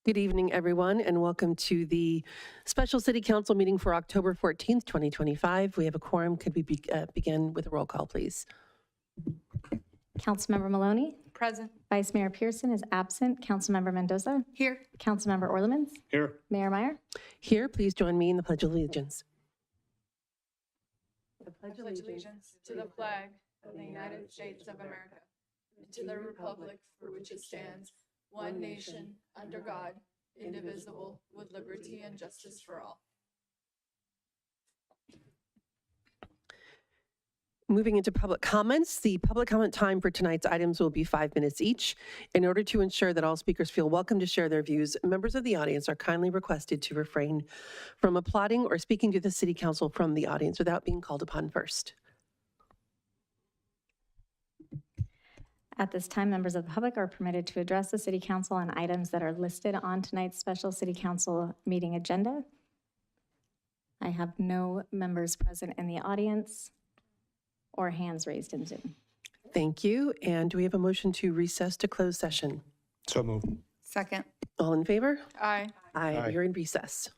Good evening, everyone, and welcome to the special City Council meeting for October 14th, 2025. We have a quorum. Could we begin with a roll call, please? Councilmember Maloney. Present. Vice Mayor Pearson is absent. Councilmember Mendoza. Here. Councilmember Orlemans. Here. Mayor Meyer. Here, please join me in the Pledge of Allegiance. I pledge allegiance to the flag of the United States of America and to the republic for which it stands, one nation, under God, indivisible, with liberty and justice for all. Moving into public comments, the public comment time for tonight's items will be 5 minutes each. In order to ensure that all speakers feel welcome to share their views, members of the audience are kindly requested to refrain from applauding or speaking to the City Council from the audience without being called upon first. At this time, members of the public are permitted to address the City Council on items that are listed on tonight's special City Council meeting agenda. I have no members present in the audience or hands raised in Zoom. Thank you. And do we have a motion to recess to closed session? So moved. Second. All in favor? Aye. Aye. You're in recess.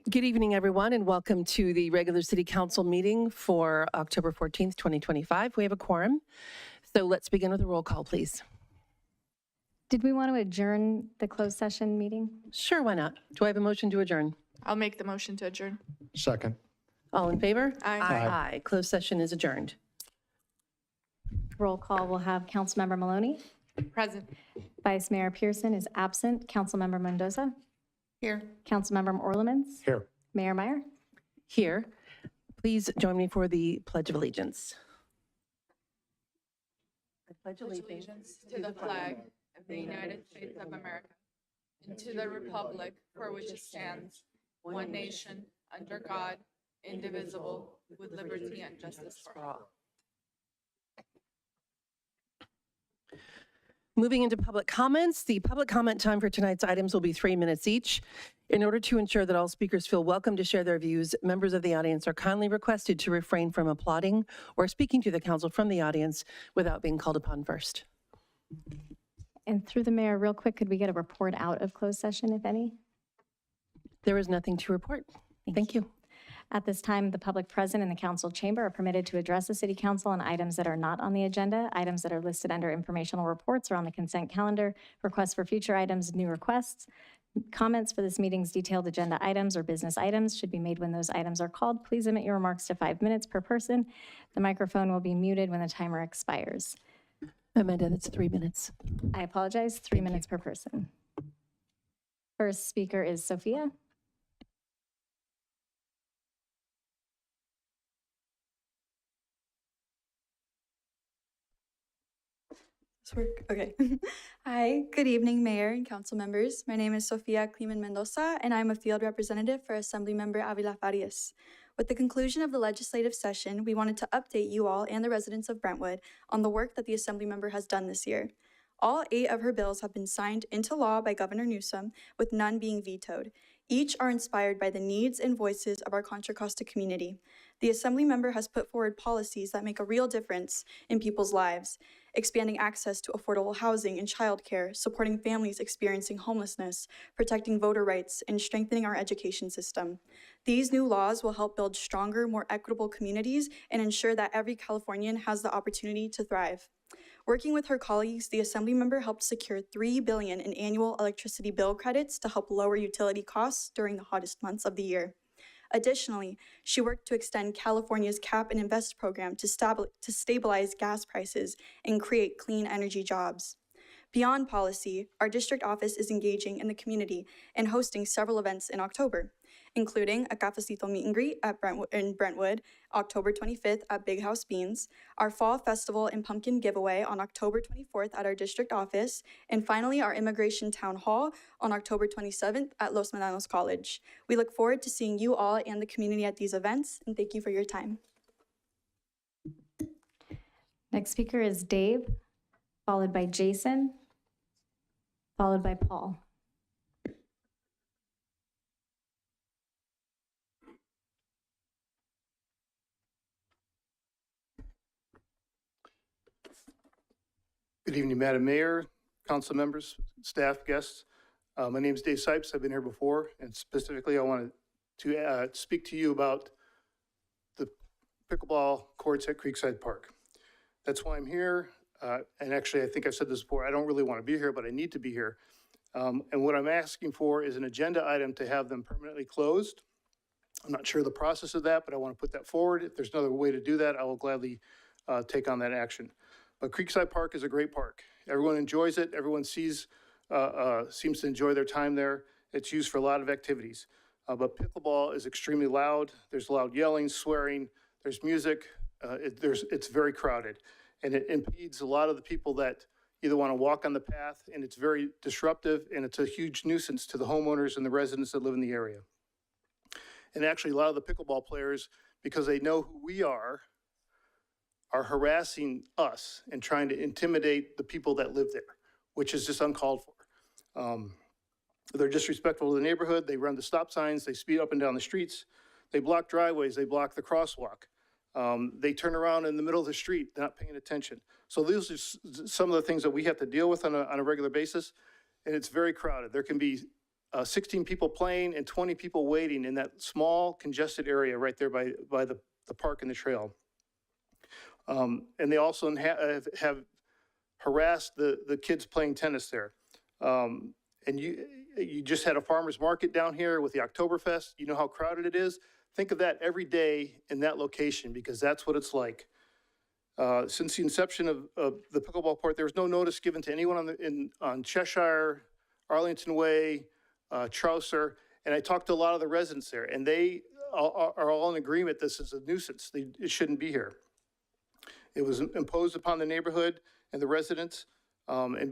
Good evening, everyone, and welcome to the regular City Council meeting for October 14th, 2025. We have a quorum, so let's begin with a roll call, please. Did we want to adjourn the closed session meeting? Sure, why not? Do I have a motion to adjourn? I'll make the motion to adjourn. Second. All in favor? Aye. Aye. Closed session is adjourned. Roll call will have Councilmember Maloney. Present. Vice Mayor Pearson is absent. Councilmember Mendoza. Here. Councilmember Orlemans. Here. Mayor Meyer. Here, please join me for the Pledge of Allegiance. I pledge Allegiance to the flag of the United States of America and to the republic for which it stands, one nation, under God, indivisible, with liberty and justice for all. Moving into public comments, the public comment time for tonight's items will be 3 minutes each. In order to ensure that all speakers feel welcome to share their views, members of the audience are kindly requested to refrain from applauding or speaking to the council from the audience without being called upon first. And through the mayor, real quick, could we get a report out of closed session, if any? There is nothing to report. Thank you. At this time, the public present in the council chamber are permitted to address the city council on items that are not on the agenda. Items that are listed under informational reports or on the consent calendar. Requests for future items, new requests. Comments for this meeting's detailed agenda items or business items should be made when those items are called. Please limit your remarks to 5 minutes per person. The microphone will be muted when the timer expires. Amanda, that's 3 minutes. I apologize, 3 minutes per person. First speaker is Sophia. Work. Okay. Hi, good evening, Mayor and council members. My name is Sofia Kleeman Mendoza, and I'm a field representative for Assemblymember Avila Farias. With the conclusion of the legislative session, we wanted to update you all and the residents of Brentwood on the work that the Assemblymember has done this year. All 8 of her bills have been signed into law by Governor Newsom, with none being vetoed. Each are inspired by the needs and voices of our Contra Costa community. The Assemblymember has put forward policies that make a real difference in people's lives, expanding access to affordable housing and childcare, supporting families experiencing homelessness, protecting voter rights, and strengthening our education system. These new laws will help build stronger, more equitable communities and ensure that every Californian has the opportunity to thrive. Working with her colleagues, the Assemblymember helped secure $3 billion in annual electricity bill credits to help lower utility costs during the hottest months of the year. Additionally, she worked to extend California's Cap and Invest program to stabilize gas prices and create clean energy jobs. Beyond policy, our district office is engaging in the community and hosting several events in October, including a cafecito meet and greet at Brentwood, October 25th at Big House Beans, our Fall Festival and Pumpkin Giveaway on October 24th at our district office, and finally our Immigration Town Hall on October 27th at Los Medanos College. We look forward to seeing you all and the community at these events, and thank you for your time. Next speaker is Dave, followed by Jason, followed by Paul. Good evening, Madam Mayor, council members, staff, guests. My name is Dave Sipes. I've been here before, and specifically I wanted to speak to you about the pickleball courts at Creekside Park. That's why I'm here, and actually I think I've said this before, I don't really want to be here, but I need to be here. And what I'm asking for is an agenda item to have them permanently closed. I'm not sure the process of that, but I want to put that forward. If there's another way to do that, I will gladly take on that action. But Creekside Park is a great park. Everyone enjoys it. Everyone seems to enjoy their time there. It's used for a lot of activities. But pickleball is extremely loud. There's loud yelling, swearing, there's music. It's very crowded. And it impedes a lot of the people that either want to walk on the path, and it's very disruptive, and it's a huge nuisance to the homeowners and the residents that live in the area. And actually, a lot of the pickleball players, because they know who we are harassing us and trying to intimidate the people that live there, which is just uncalled for. They're disrespectful to the neighborhood. They run the stop signs. They speed up and down the streets. They block driveways. They block the crosswalk. They turn around in the middle of the street, not paying attention. So these are some of the things that we have to deal with on a regular basis, and it's very crowded. There can be 16 people playing and 20 people waiting in that small congested area right there by the park and the trail. And they also have harassed the kids playing tennis there. And you just had a farmer's market down here with the Oktoberfest. You know how crowded it is? Think of that every day in that location, because that's what it's like. Since the inception of the pickleball court, there was no notice given to anyone on Cheshire, Arlington Way, Trouser, and I talked to a lot of the residents there, and they are all in agreement this is a nuisance. It shouldn't be here. It was imposed upon the neighborhood and the residents, and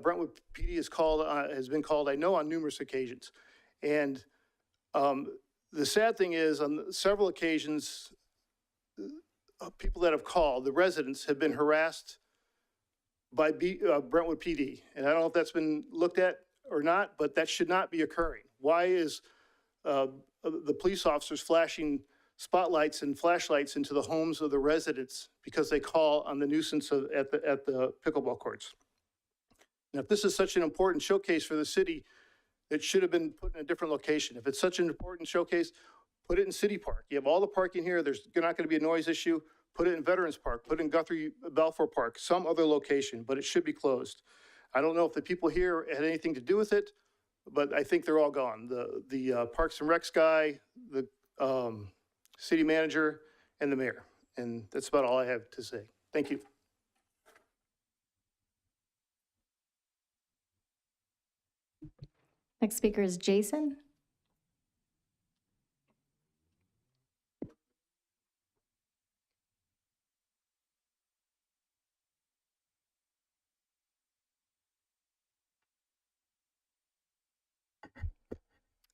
Brentwood PD has been called, I know, on numerous occasions. And the sad thing is, on several occasions, people that have called, the residents, have been harassed by Brentwood PD. And I don't know if that's been looked at or not, but that should not be occurring. Why is the police officers flashing spotlights and flashlights into the homes of the residents because they call on the nuisance at the pickleball courts? Now, if this is such an important showcase for the city, it should have been put in a different location. If it's such an important showcase, put it in City Park. You have all the parking here. There's not going to be a noise issue. Put it in Veterans Park. Put it in Guthrie Balfour Park, some other location, but it should be closed. I don't know if the people here had anything to do with it, but I think they're all gone. The Parks and Recs guy, the city manager, and the mayor. And that's about all I have to say. Thank you. Next speaker is Jason.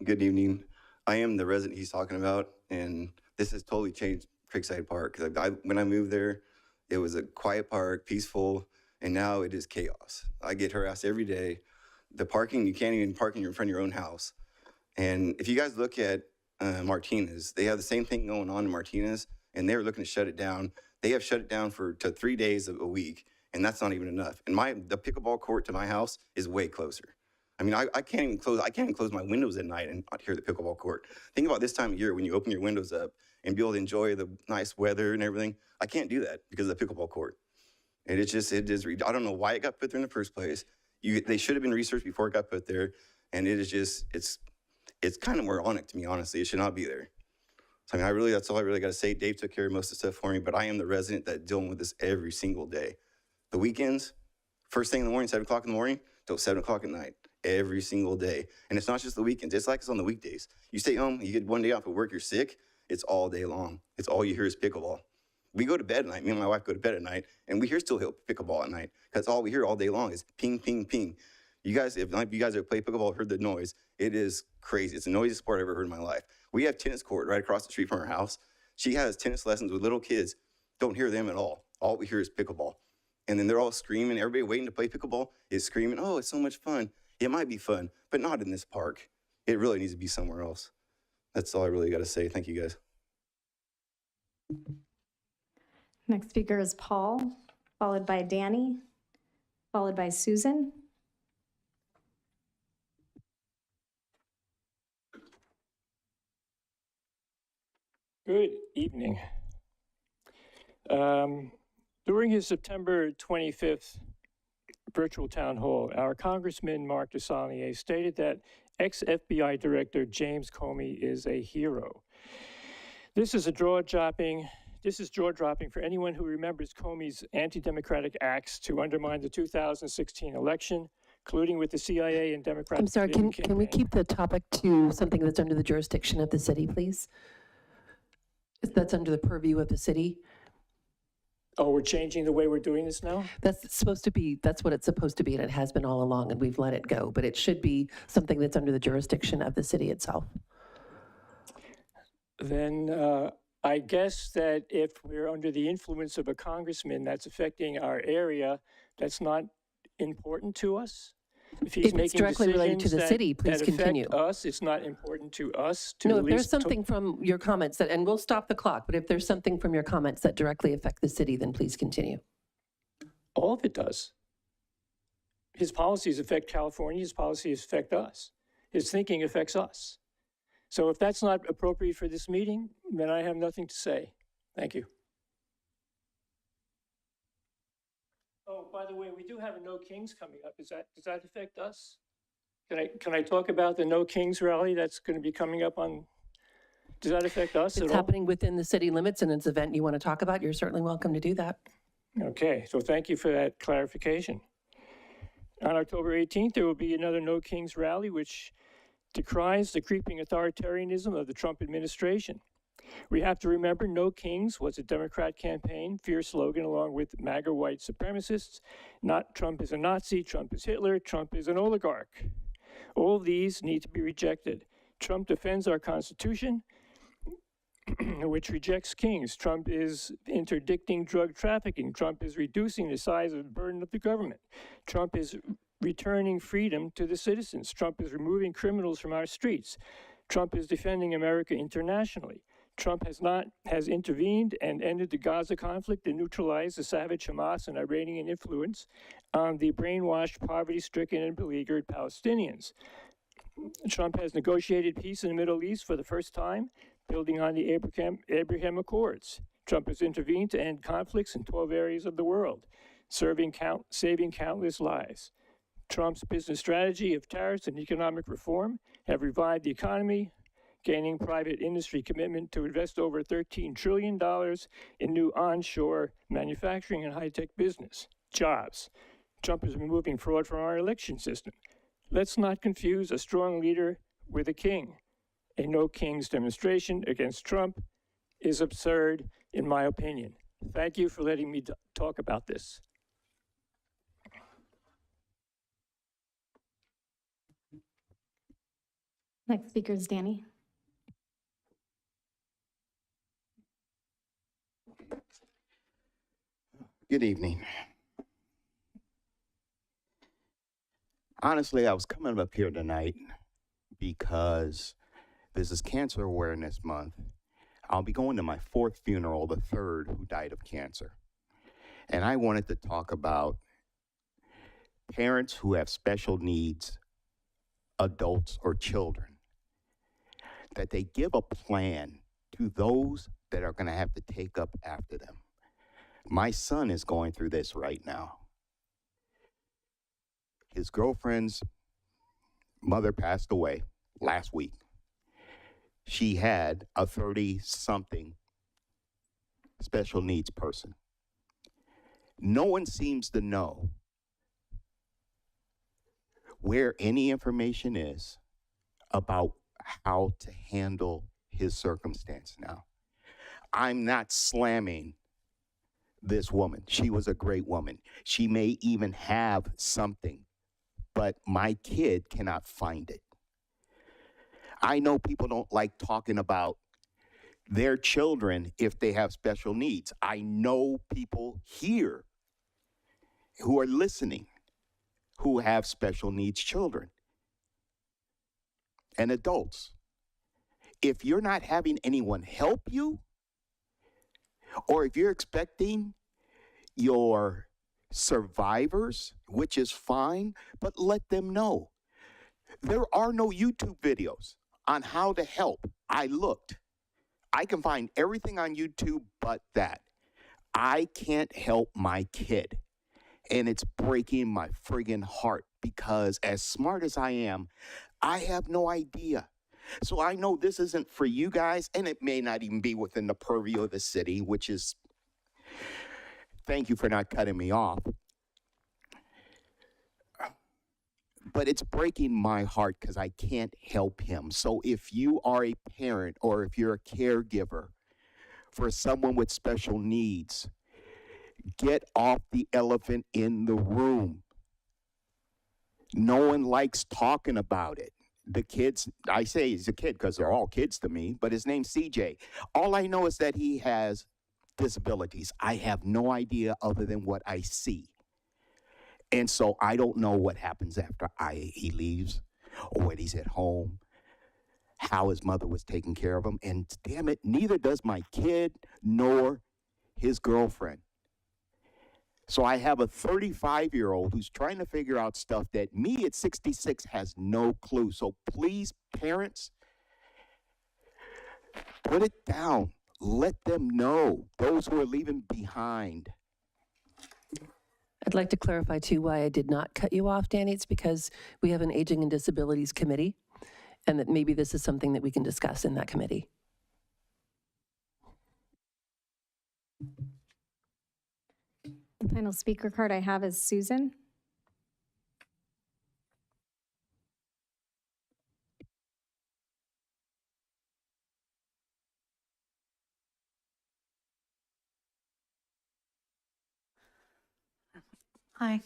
Good evening. I am the resident he's talking about, and this has totally changed Creekside Park. 'Cause when I moved there, it was a quiet park, peaceful, and now it is chaos. I get harassed every day. The parking, you can't even park in front of your own house. And if you guys look at Martinez, they have the same thing going on in Martinez, and they're looking to shut it down. They have shut it down to 3 days a week, and that's not even enough. And the pickleball court to my house is way closer. I mean, I can't even close my windows at night and not hear the pickleball court. Think about this time of year when you open your windows up and be able to enjoy the nice weather and everything. I can't do that because of the pickleball court. And it is, I don't know why it got put there in the first place. They should have been researched before it got put there. And it is just, it's kind of moronic to me, honestly. It should not be there. So I mean, that's all I really got to say. Dave took care of most of the stuff for me, but I am the resident that's dealing with this every single day. The weekends, first thing in the morning, 7 o'clock in the morning, till 7 o'clock at night. Every single day. And it's not just the weekends. It's like it's on the weekdays. You stay home, you get one day off at work, you're sick. It's all day long. It's all you hear is pickleball. We go to bed at night. Me and my wife go to bed at night, and we hear still pickleball at night because all we hear all day long is ping, ping, ping. You guys, if you guys have played pickleball, heard the noise, it is crazy. It's the noisiest sport I've ever heard in my life. We have tennis court right across the street from our house. She has tennis lessons with little kids. Don't hear them at all. All we hear is pickleball. And then they're all screaming. Everybody waiting to play pickleball is screaming, oh, it's so much fun. It might be fun, but not in this park. It really needs to be somewhere else. That's all I really got to say. Thank you, guys. Next speaker is Paul, followed by Danny, followed by Susan. Good evening. During his September 25th virtual town hall, our Congressman Mark DeSaulnier stated that ex-FBI Director James Comey is a hero. This is jaw-dropping for anyone who remembers Comey's anti-democratic acts to undermine the 2016 election, colluding with the CIA and Democrats. I'm sorry, can we keep the topic to something that's under the jurisdiction of the city, please? That's under the purview of the city. Oh, we're changing the way we're doing this now? That's what it's supposed to be, and it has been all along, and we've let it go. But it should be something that's under the jurisdiction of the city itself. Then I guess that if we're under the influence of a congressman that's affecting our area, that's not important to us? If he's If it's making directly related to decisions the city, please that continue. affect us, it's not important to us to No, at if there's least something from your comments that, and we'll stop the clock, but if there's something from your comments that directly affect the city, then please continue. all of it does. His policies affect California, his policies affect us. His thinking affects us. So if that's not appropriate for this meeting, then I have nothing to say. Thank you. Oh, by the way, we do have a No Kings coming up. Does that affect us? Can I talk about the No Kings rally that's going to be coming up on, does that affect us at It's all? happening within the city limits and it's an event you want to talk about, you're certainly welcome to do that. Okay, so thank you for that clarification. On October 18th, there will be another No Kings rally, which decries the creeping authoritarianism of the Trump administration. We have to remember No Kings was a Democrat campaign, fierce slogan along with MAGA white supremacists. Not Trump is a Nazi, Trump is Hitler, Trump is an oligarch. All these need to be rejected. Trump defends our Constitution, which rejects kings. Trump is interdicting drug trafficking. Trump is reducing the size of the burden of the government. Trump is returning freedom to the citizens. Trump is removing criminals from our streets. Trump is defending America internationally. Trump has intervened and ended the Gaza conflict and neutralized the savage Hamas and Iranian influence on the brainwashed, poverty-stricken, and beleaguered Palestinians. Trump has negotiated peace in the Middle East for the first time, building on the Abraham Accords. Trump has intervened to end conflicts in 12 areas of the world, saving countless lives. Trump's business strategy of tariffs and economic reform have revived the economy, gaining private industry commitment to invest over $13 trillion in new onshore manufacturing and high-tech business, jobs. Trump is removing fraud from our election system. Let's not confuse a strong leader with a king. A No Kings demonstration against Trump is absurd, in my opinion. Thank you for letting me talk about this. Next speaker is Danny. Good evening. Honestly, I was coming up here tonight because this is Cancer Awareness Month. I'll be going to my fourth funeral, the third who died of cancer. And I wanted to talk about parents who have special needs, adults or children, that they give a plan to those that are going to have to take up after them. My son is going through this right now. His girlfriend's mother passed away last week. She had a 30-something special needs person. No one seems to know where any information is about how to handle his circumstance now. I'm not slamming this woman. She was a great woman. She may even have something, but my kid cannot find it. I know people don't like talking about their children if they have special needs. I know people here who are listening who have special needs children and adults. If you're not having anyone help you, or if you're expecting your survivors, which is fine, but let them know. There are no YouTube videos on how to help. I looked. I can find everything on YouTube but that. I can't help my kid. And it's breaking my friggin' heart because as smart as I am, I have no idea. So I know this isn't for you guys, and it may not even be within the purview of the city, which is, thank you for not cutting me off. But it's breaking my heart because I can't help him. So if you are a parent or if you're a caregiver for someone with special needs, get off the elephant in the room. No one likes talking about it. The kids, I say he's a kid because they're all kids to me, but his name's CJ. All I know is that he has disabilities. I have no idea other than what I see. And so I don't know what happens after he leaves or when he's at home, how his mother was taking care of him. And damn it, neither does my kid nor his girlfriend. So I have a 35-year-old who's trying to figure out stuff that me at 66 has no clue. So please, parents, put it down. Let them know, those who are leaving behind. I'd like to clarify too why I did not cut you off, Danny. It's because we have an Aging and Disabilities Committee, and that maybe this is something that we can discuss in that committee. The final speaker card I have is Susan. Hi.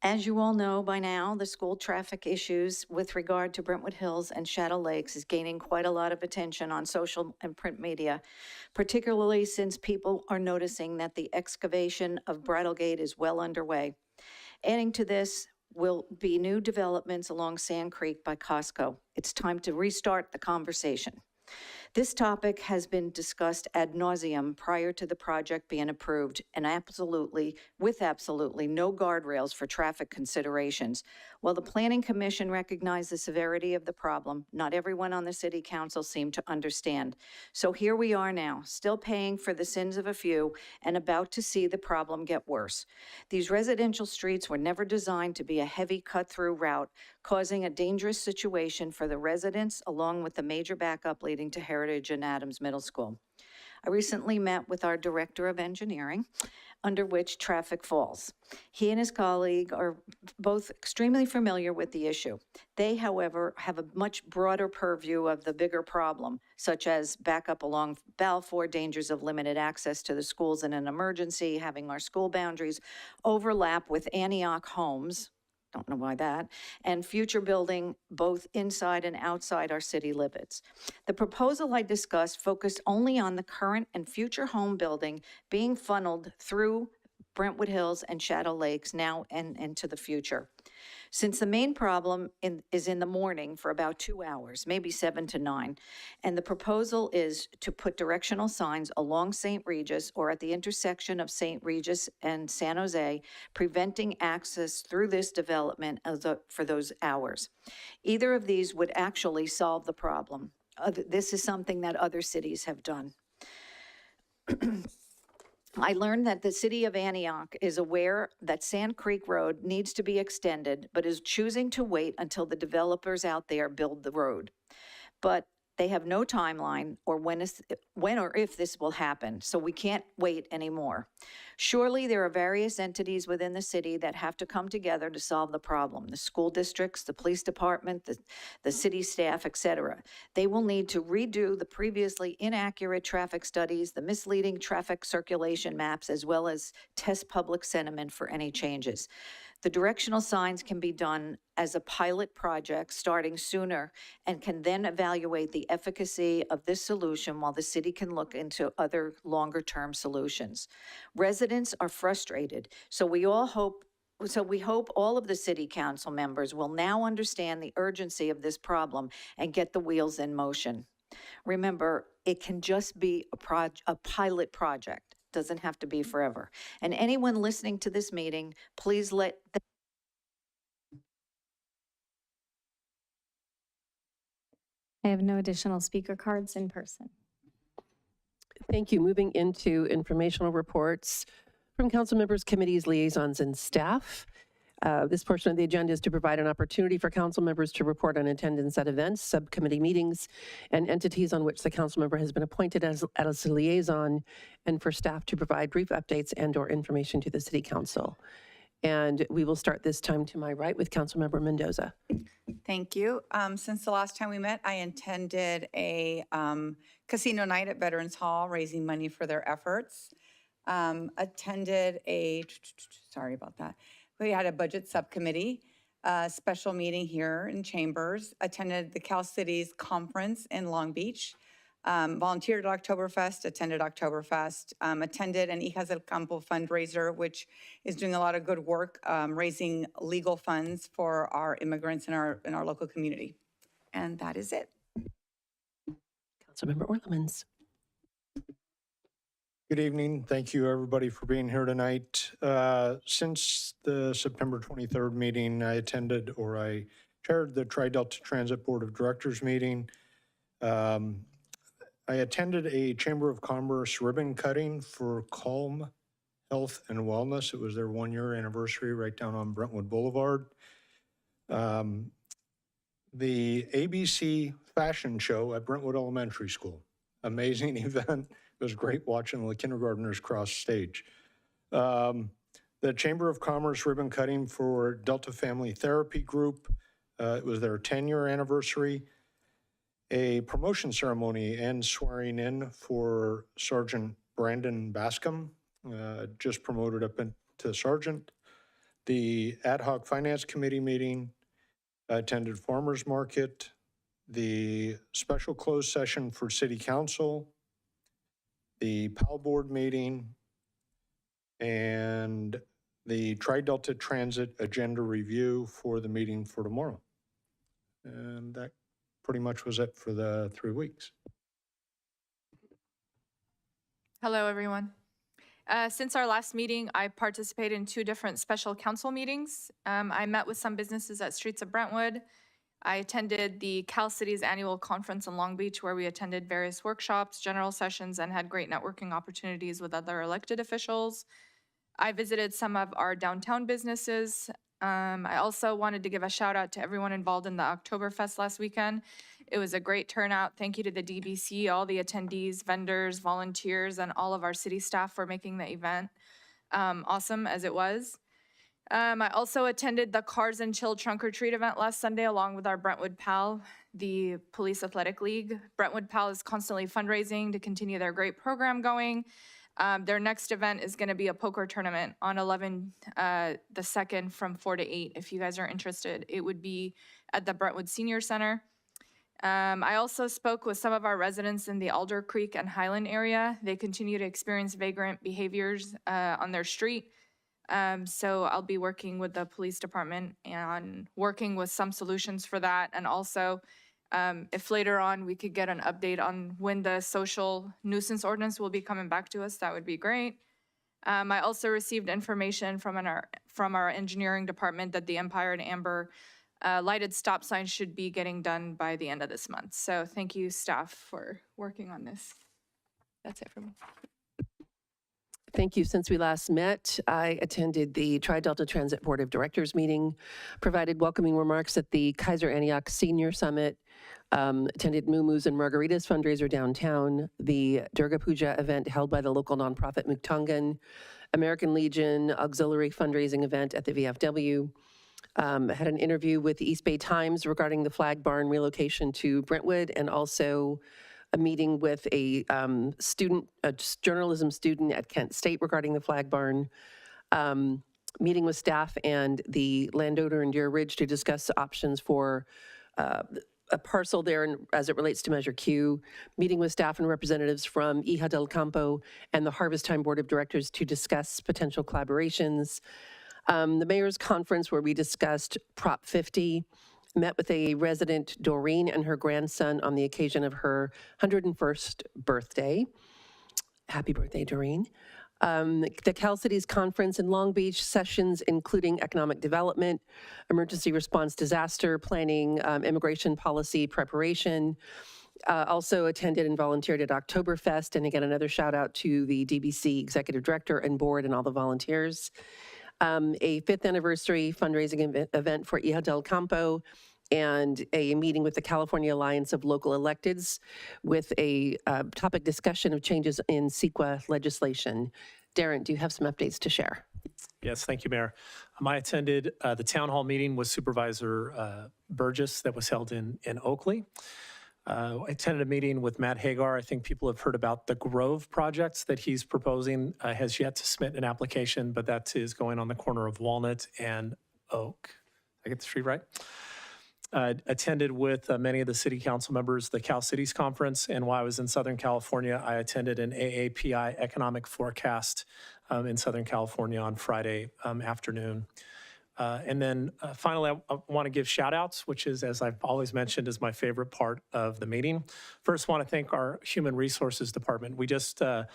As you all know by now, the school traffic issues with regard to Brentwood Hills and Shadow Lakes is gaining quite a lot of attention on social and print media, particularly since people are noticing that the excavation of Bridlegate is well underway. Adding to this will be new developments along Sand Creek by Costco. It's time to restart the conversation. This topic has been discussed ad nauseum prior to the project being approved, and with absolutely no guardrails for traffic considerations. While the Planning Commission recognized the severity of the problem, not everyone on the City Council seemed to understand. So here we are now, still paying for the sins of a few and about to see the problem get worse. These residential streets were never designed to be a heavy cut-through route, causing a dangerous situation for the residents, along with the major backup leading to Heritage and Adams Middle School. I recently met with our Director of Engineering, under which traffic falls. He and his colleague are both extremely familiar with the issue. They, however, have a much broader purview of the bigger problem, such as backup along Balfour, dangers of limited access to the schools in an emergency, having our school boundaries overlap with Antioch homes, don't know why that, and future building both inside and outside our city limits. The proposal I discussed focused only on the current and future home building being funneled through Brentwood Hills and Shadow Lakes now and into the future. Since the main problem is in the morning for about 2 hours, maybe 7 to 9, and the proposal is to put directional signs along St. Regis or at the intersection of St. Regis and San Jose, preventing access through this development for those hours. Either of these would actually solve the problem. This is something that other cities have done. I learned that the city of Antioch is aware that Sand Creek Road needs to be extended, but is choosing to wait until the developers out there build the road. But they have no timeline or when or if this will happen, so we can't wait anymore. Surely there are various entities within the city that have to come together to solve the problem. The school districts, the police department, the city staff, et cetera. They will need to redo the previously inaccurate traffic studies, the misleading traffic circulation maps, as well as test public sentiment for any changes. The directional signs can be done as a pilot project starting sooner and can then evaluate the efficacy of this solution while the city can look into other longer-term solutions. Residents are frustrated, so we hope all of the city council members will now understand the urgency of this problem and get the wheels in motion. Remember, it can just be a pilot project. Doesn't have to be forever. And anyone listening to this meeting, please let I have no additional speaker cards in person. Thank you. Moving into informational reports from council members, committees, liaisons, and staff. This portion of the agenda is to provide an opportunity for council members to report on attendance at events, subcommittee meetings, and entities on which the council member has been appointed as a liaison, and for staff to provide brief updates and/or information to the city council. And we will start this time to my right with Councilmember Mendoza. Thank you. Since the last time we met, I attended a casino night at Veterans Hall, raising money for their efforts. Attended sorry about that. We had a budget subcommittee, special meeting here in Chambers. Attended the Cal Cities Conference in Long Beach. Volunteered at Oktoberfest, attended Oktoberfest, attended an Hijas del Campo fundraiser, which is doing a lot of good work, raising legal funds for our immigrants in our local community. And that is it. Councilmember Orlemans. Good evening. Thank you, everybody, for being here tonight. Since the September 23rd meeting, I chaired the Tri-Delta Transit Board of Directors meeting. I attended a Chamber of Commerce ribbon cutting for Calm Health and Wellness. It was their 1-year anniversary right down on Brentwood Boulevard. The ABC fashion show at Brentwood Elementary School. Amazing event. It was great watching the kindergartners cross stage. The Chamber of Commerce ribbon cutting for Delta Family Therapy Group. It was their 10-year anniversary. A promotion ceremony and swearing in for Sergeant Brandon Bascom, just promoted up into sergeant. The Ad Hoc Finance Committee meeting. I attended Farmers Market, the special closed session for City Council, the PAL Board meeting, and the Tri-Delta Transit Agenda Review for the meeting for tomorrow. And that pretty much was it for the 3 weeks. Hello, everyone. Since our last meeting, I participated in 2 different special council meetings. I met with some businesses at Streets of Brentwood. I attended the Cal City's annual conference in Long Beach, where we attended various workshops, general sessions, and had great networking opportunities with other elected officials. I visited some of our downtown businesses. I also wanted to give a shout out to everyone involved in the Oktoberfest last weekend. It was a great turnout. Thank you to the DBC, all the attendees, vendors, volunteers, and all of our city staff for making the event awesome as it was. I also attended the Cars and Chill Trunk or Treat event last Sunday along with our Brentwood PAL, the Police Athletic League. Brentwood PAL is constantly fundraising to continue their great program going. Their next event is going to be a poker tournament on 11 the 2nd from 4 to 8. If you guys are interested, it would be at the Brentwood Senior Center. I also spoke with some of our residents in the Alder Creek and Highland area. They continue to experience vagrant behaviors on their street. So I'll be working with the police department and working with some solutions for that. And also, if later on we could get an update on when the social nuisance ordinance will be coming back to us, that would be great. I also received information from our engineering department that the Empire and Amber lighted stop signs should be getting done by the end of this month. So thank you, staff, for working on this. That's it for me. Thank you. Since we last met, I attended the Tri-Delta Transit Board of Directors meeting, provided welcoming remarks at the Kaiser Antioch Senior Summit, attended Moo-Moo's and Margaritas fundraiser downtown, the Durga Puja event held by the local nonprofit Muktangan, American Legion auxiliary fundraising event at the VFW, had an interview with the East Bay Times regarding the Flag Barn relocation to Brentwood, and also a meeting with a journalism student at Kent State regarding the Flag Barn, meeting with staff and the landowner in Deer Ridge to discuss options for a parcel there as it relates to Measure Q, meeting with staff and representatives from Hija del Campo and the Harvest Time Board of Directors to discuss potential collaborations. The mayor's conference where we discussed Prop 50, met with a resident, Doreen, and her grandson on the occasion of her 101st birthday. Happy birthday, Doreen. The Cal Cities Conference in Long Beach, sessions including economic development, emergency response disaster planning, immigration policy preparation. Also attended and volunteered at Oktoberfest. And again, another shout out to the DBC executive director and board and all the volunteers. A 5th anniversary fundraising event for Hija del Campo, and a meeting with the California Alliance of Local Electeds with a topic discussion of changes in CEQA legislation. Darren, do you have some updates to share? Yes, thank you, Mayor. I attended the town hall meeting with Supervisor Burgess that was held in Oakley. I attended a meeting with Matt Hagar. I think people have heard about the Grove projects that he's proposing. Has yet to submit an application, but that is going on the corner of Walnut and Oak. Did I get the street right? Attended with many of the city council members, the Cal Cities Conference, and while I was in Southern California, I attended an AAPI economic forecast in Southern California on Friday afternoon. And then finally, I want to give shout outs, which is, as I've always mentioned, is my favorite part of the meeting. First, want to thank our Human Resources Department. We just, I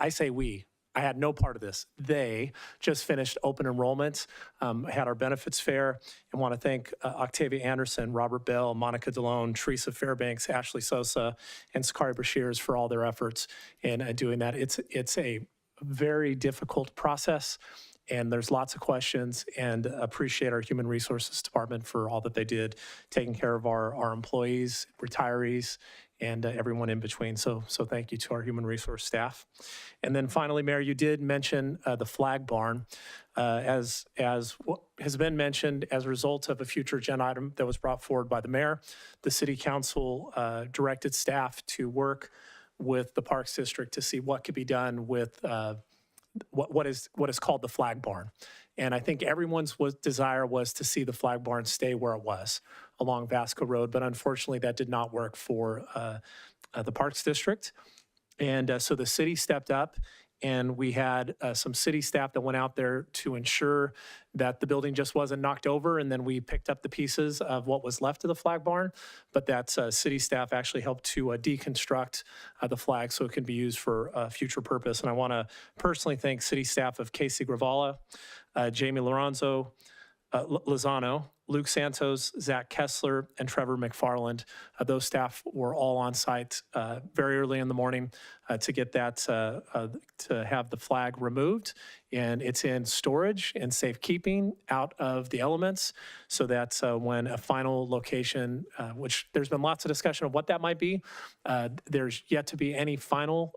say we, I had no part of this. They just finished open enrollment, had our benefits fair, and want to thank Octavia Anderson, Robert Bell, Monica DeLone, Teresa Fairbanks, Ashley Sosa, and Sakari Bashirs for all their efforts in doing that. It's a very difficult process, and there's lots of questions, and appreciate our Human Resources Department for all that they did, taking care of our employees, retirees, and everyone in between. So thank you to our human resource staff. And then finally, Mayor, you did mention the flag barn. As what has been mentioned, as a result of a future agenda item that was brought forward by the mayor, the city council directed staff to work with the Parks District to see what could be done with what is called the flag barn. And I think everyone's desire was to see the flag barn stay where it was along Vasco Road, but unfortunately that did not work for the Parks District. And so the city stepped up, and we had some city staff that went out there to ensure that the building just wasn't knocked over, and then we picked up the pieces of what was left of the flag barn, but that city staff actually helped to deconstruct the flag so it can be used for a future purpose. And I want to personally thank city staff of Casey Gravala, Jamie Lozano, Luke Santos, Zach Kessler, and Trevor McFarland. Those staff were all on site very early in the morning to get that, to have the flag removed. And it's in storage and safekeeping out of the elements, so that when a final location, which there's been lots of discussion of what that might be, there's yet to be any final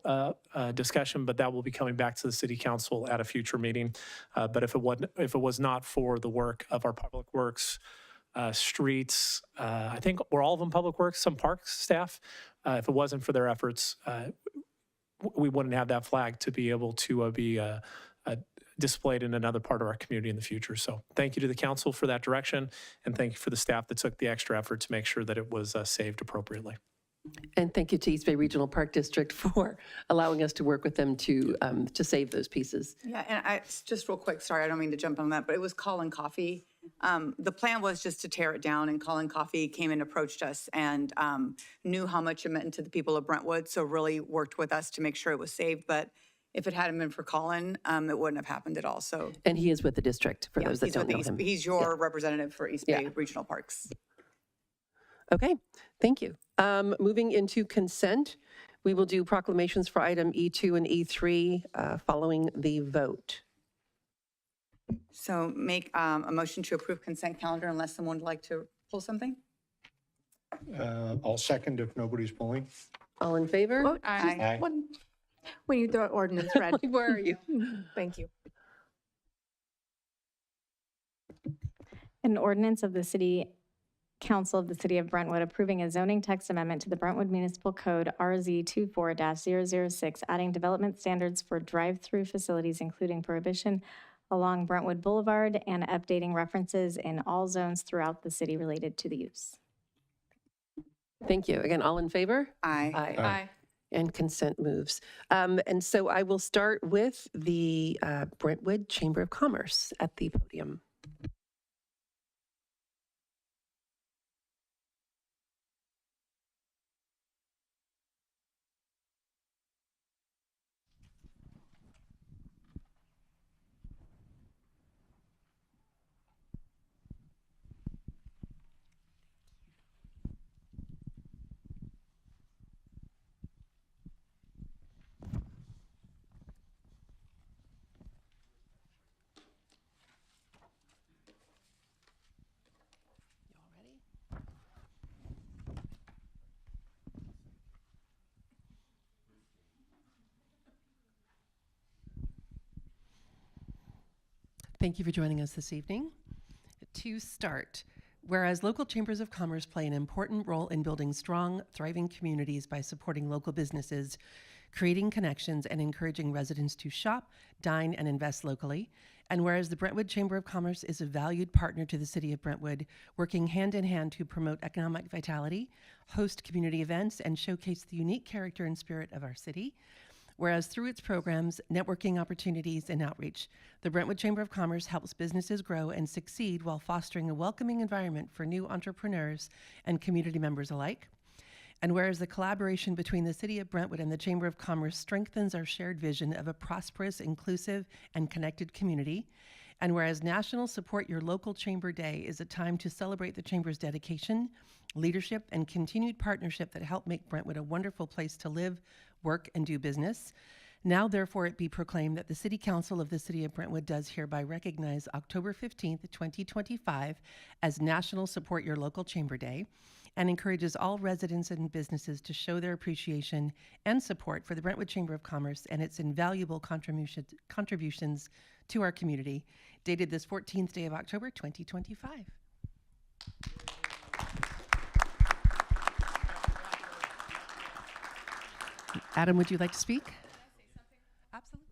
discussion, but that will be coming back to the city council at a future meeting. But if it was not for the work of our public works, streets, I think were all of them public works, some parks staff, if it wasn't for their efforts, we wouldn't have that flag to be able to be displayed in another part of our community in the future. So thank you to the council for that direction, and thank you for the staff that took the extra effort to make sure that it was saved appropriately. And thank you to East Bay Regional Park District for allowing us to work with them to save those pieces. Yeah, and just real quick, sorry, I don't mean to jump on that, but it was Colin Coffee. The plan was just to tear it down, and Colin Coffee came and approached us and knew how much it meant to the people of Brentwood, so really worked with us to make sure it was saved. But if it hadn't been for Colin, it wouldn't have happened at all. So, And he is with the district, for yeah, those that don't know him. he's your representative for East Bay Regional Parks. Okay, thank you. Moving into consent, we will do proclamations for item E2 and E3 following the vote. So make a motion to approve consent calendar unless someone would like to pull something. I'll second if nobody's pulling. All in favor? Well, Aye. when you throw ordinance red. Like, where are you? Thank you. An ordinance of the City Council of the City of Brentwood approving a zoning text amendment to the Brentwood Municipal Code RZ24-006, adding development standards for drive-through facilities, including prohibition along Brentwood Boulevard, and updating references in all zones throughout the city related to the use. Thank you. Again, all in favor? Aye. Aye. And consent moves. And so I will start with the Brentwood Chamber of Commerce at the podium. Thank you for joining us this evening. To start, whereas local chambers of commerce play an important role in building strong, thriving communities by supporting local businesses, creating connections, and encouraging residents to shop, dine, and invest locally. And whereas the Brentwood Chamber of Commerce is a valued partner to the City of Brentwood, working hand in hand to promote economic vitality, host community events, and showcase the unique character and spirit of our city. Whereas through its programs, networking opportunities, and outreach, the Brentwood Chamber of Commerce helps businesses grow and succeed while fostering a welcoming environment for new entrepreneurs and community members alike. And whereas the collaboration between the City of Brentwood and the Chamber of Commerce strengthens our shared vision of a prosperous, inclusive, and connected community. And whereas National Support Your Local Chamber Day is a time to celebrate the Chamber's dedication, leadership, and continued partnership that help make Brentwood a wonderful place to live, work, and do business. Now, therefore, it be proclaimed that the City Council of the City of Brentwood does hereby recognize October 15th, 2025 as National Support Your Local Chamber Day, and encourages all residents and businesses to show their appreciation and support for the Brentwood Chamber of Commerce and its invaluable contributions to our community, dated this 14th day of October, 2025. Adam, would you like to speak? Absolutely.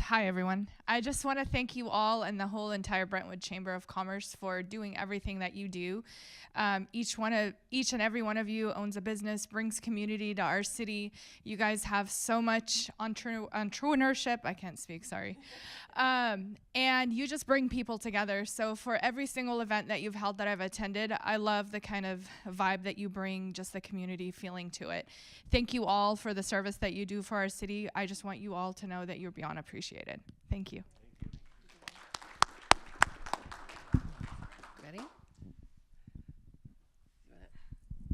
Hi everyone. I just want to thank you all and the whole entire Brentwood Chamber of Commerce for doing everything that you do. Each and every one of you owns a business, brings community to our city. You guys have so much entrepreneurship. I can't speak, sorry. And you just bring people together. So for every single event that you've held that I've attended, I love the kind of vibe that you bring, just the community feeling to it. Thank you all for the service that you do for our city. I just want you all to know that you're beyond appreciated. Thank you. Ready?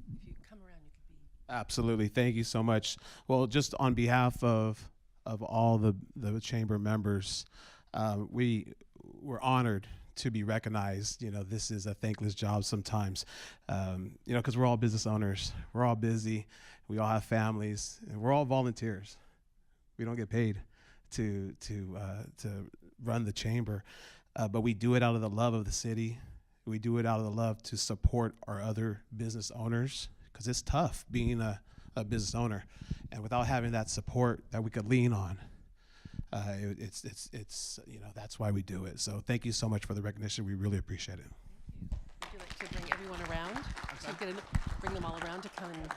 If you come around, you could be. Absolutely. Thank you so much. Well, just on behalf of all the chamber members, we're honored to be recognized. You know, this is a thankless job sometimes, you know, because we're all business owners. We're all busy. We all have families, and we're all volunteers. We don't get paid to run the chamber, but we do it out of the love of the city. We do it out of the love to support our other business owners, because it's tough being a business owner, and without having that support that we could lean on, it's you know, that's why we do it. So thank you so much for the recognition. We really appreciate it. Would you like to bring everyone around? Bring them all around to come and.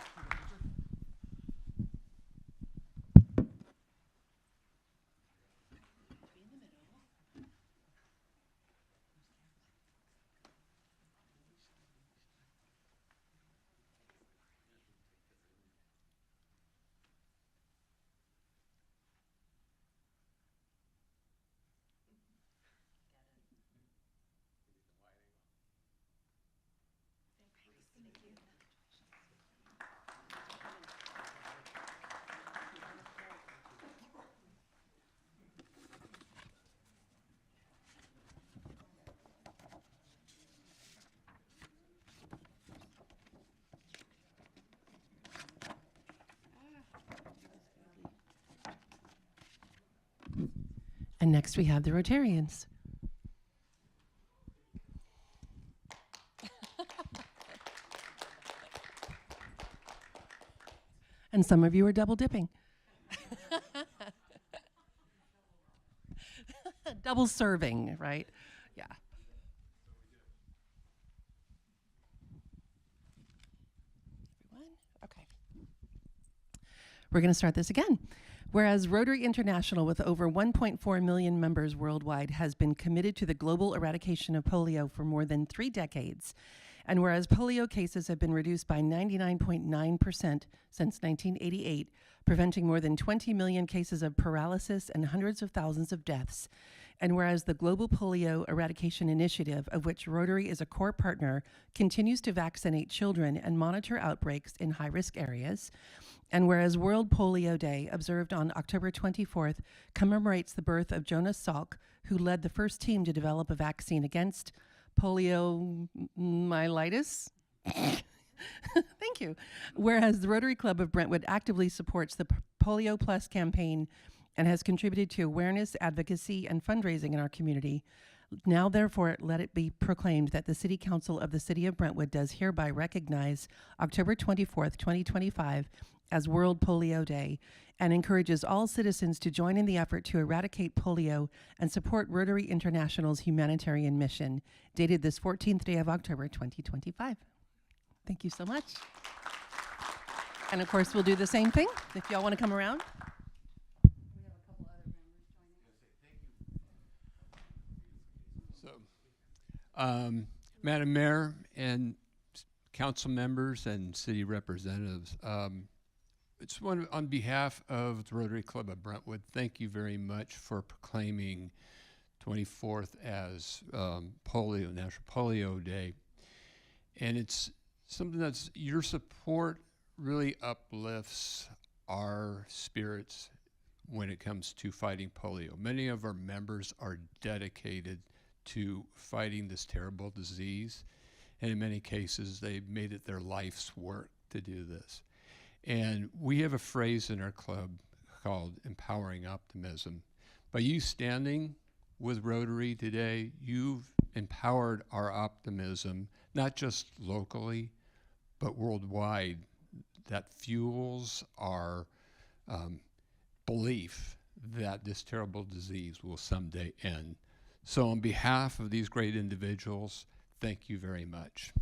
And next we have the Rotarians. And some of you are double dipping. Double serving, right? Yeah. Everyone? Okay. We're going to start this again. Whereas Rotary International, with over 1.4 million members worldwide, has been committed to the global eradication of polio for more than 3 decades, and whereas polio cases have been reduced by 99.9% since 1988, preventing more than 20 million cases of paralysis and hundreds of thousands of deaths, and whereas the Global Polio Eradication Initiative, of which Rotary is a core partner, continues to vaccinate children and monitor outbreaks in high-risk areas, and whereas World Polio Day, observed on October 24th, commemorates the birth of Jonas Salk, who led the first team to develop a vaccine against poliomyelitis. Thank you. Whereas the Rotary Club of Brentwood actively supports the Polio Plus campaign and has contributed to awareness, advocacy, and fundraising in our community. Now, therefore, let it be proclaimed that the City Council of the City of Brentwood does hereby recognize October 24th, 2025 as World Polio Day, and encourages all citizens to join in the effort to eradicate polio and support Rotary International's humanitarian mission, dated this 14th day of October, 2025. Thank you so much. And of course, we'll do the same thing if y'all want to come around. Madam Mayor and council members and city representatives, it's on behalf of the Rotary Club of Brentwood, thank you very much for proclaiming 24th as National Polio Day. And it's something that's, your support really uplifts our spirits when it comes to fighting polio. Many of our members are dedicated to fighting this terrible disease, and in many cases, they've made it their life's work to do this. And we have a phrase in our club called empowering optimism. By you standing with Rotary today, you've empowered our optimism, not just locally, but worldwide, that fuels our belief that this terrible disease will someday end. So on behalf of these great individuals, thank you very much.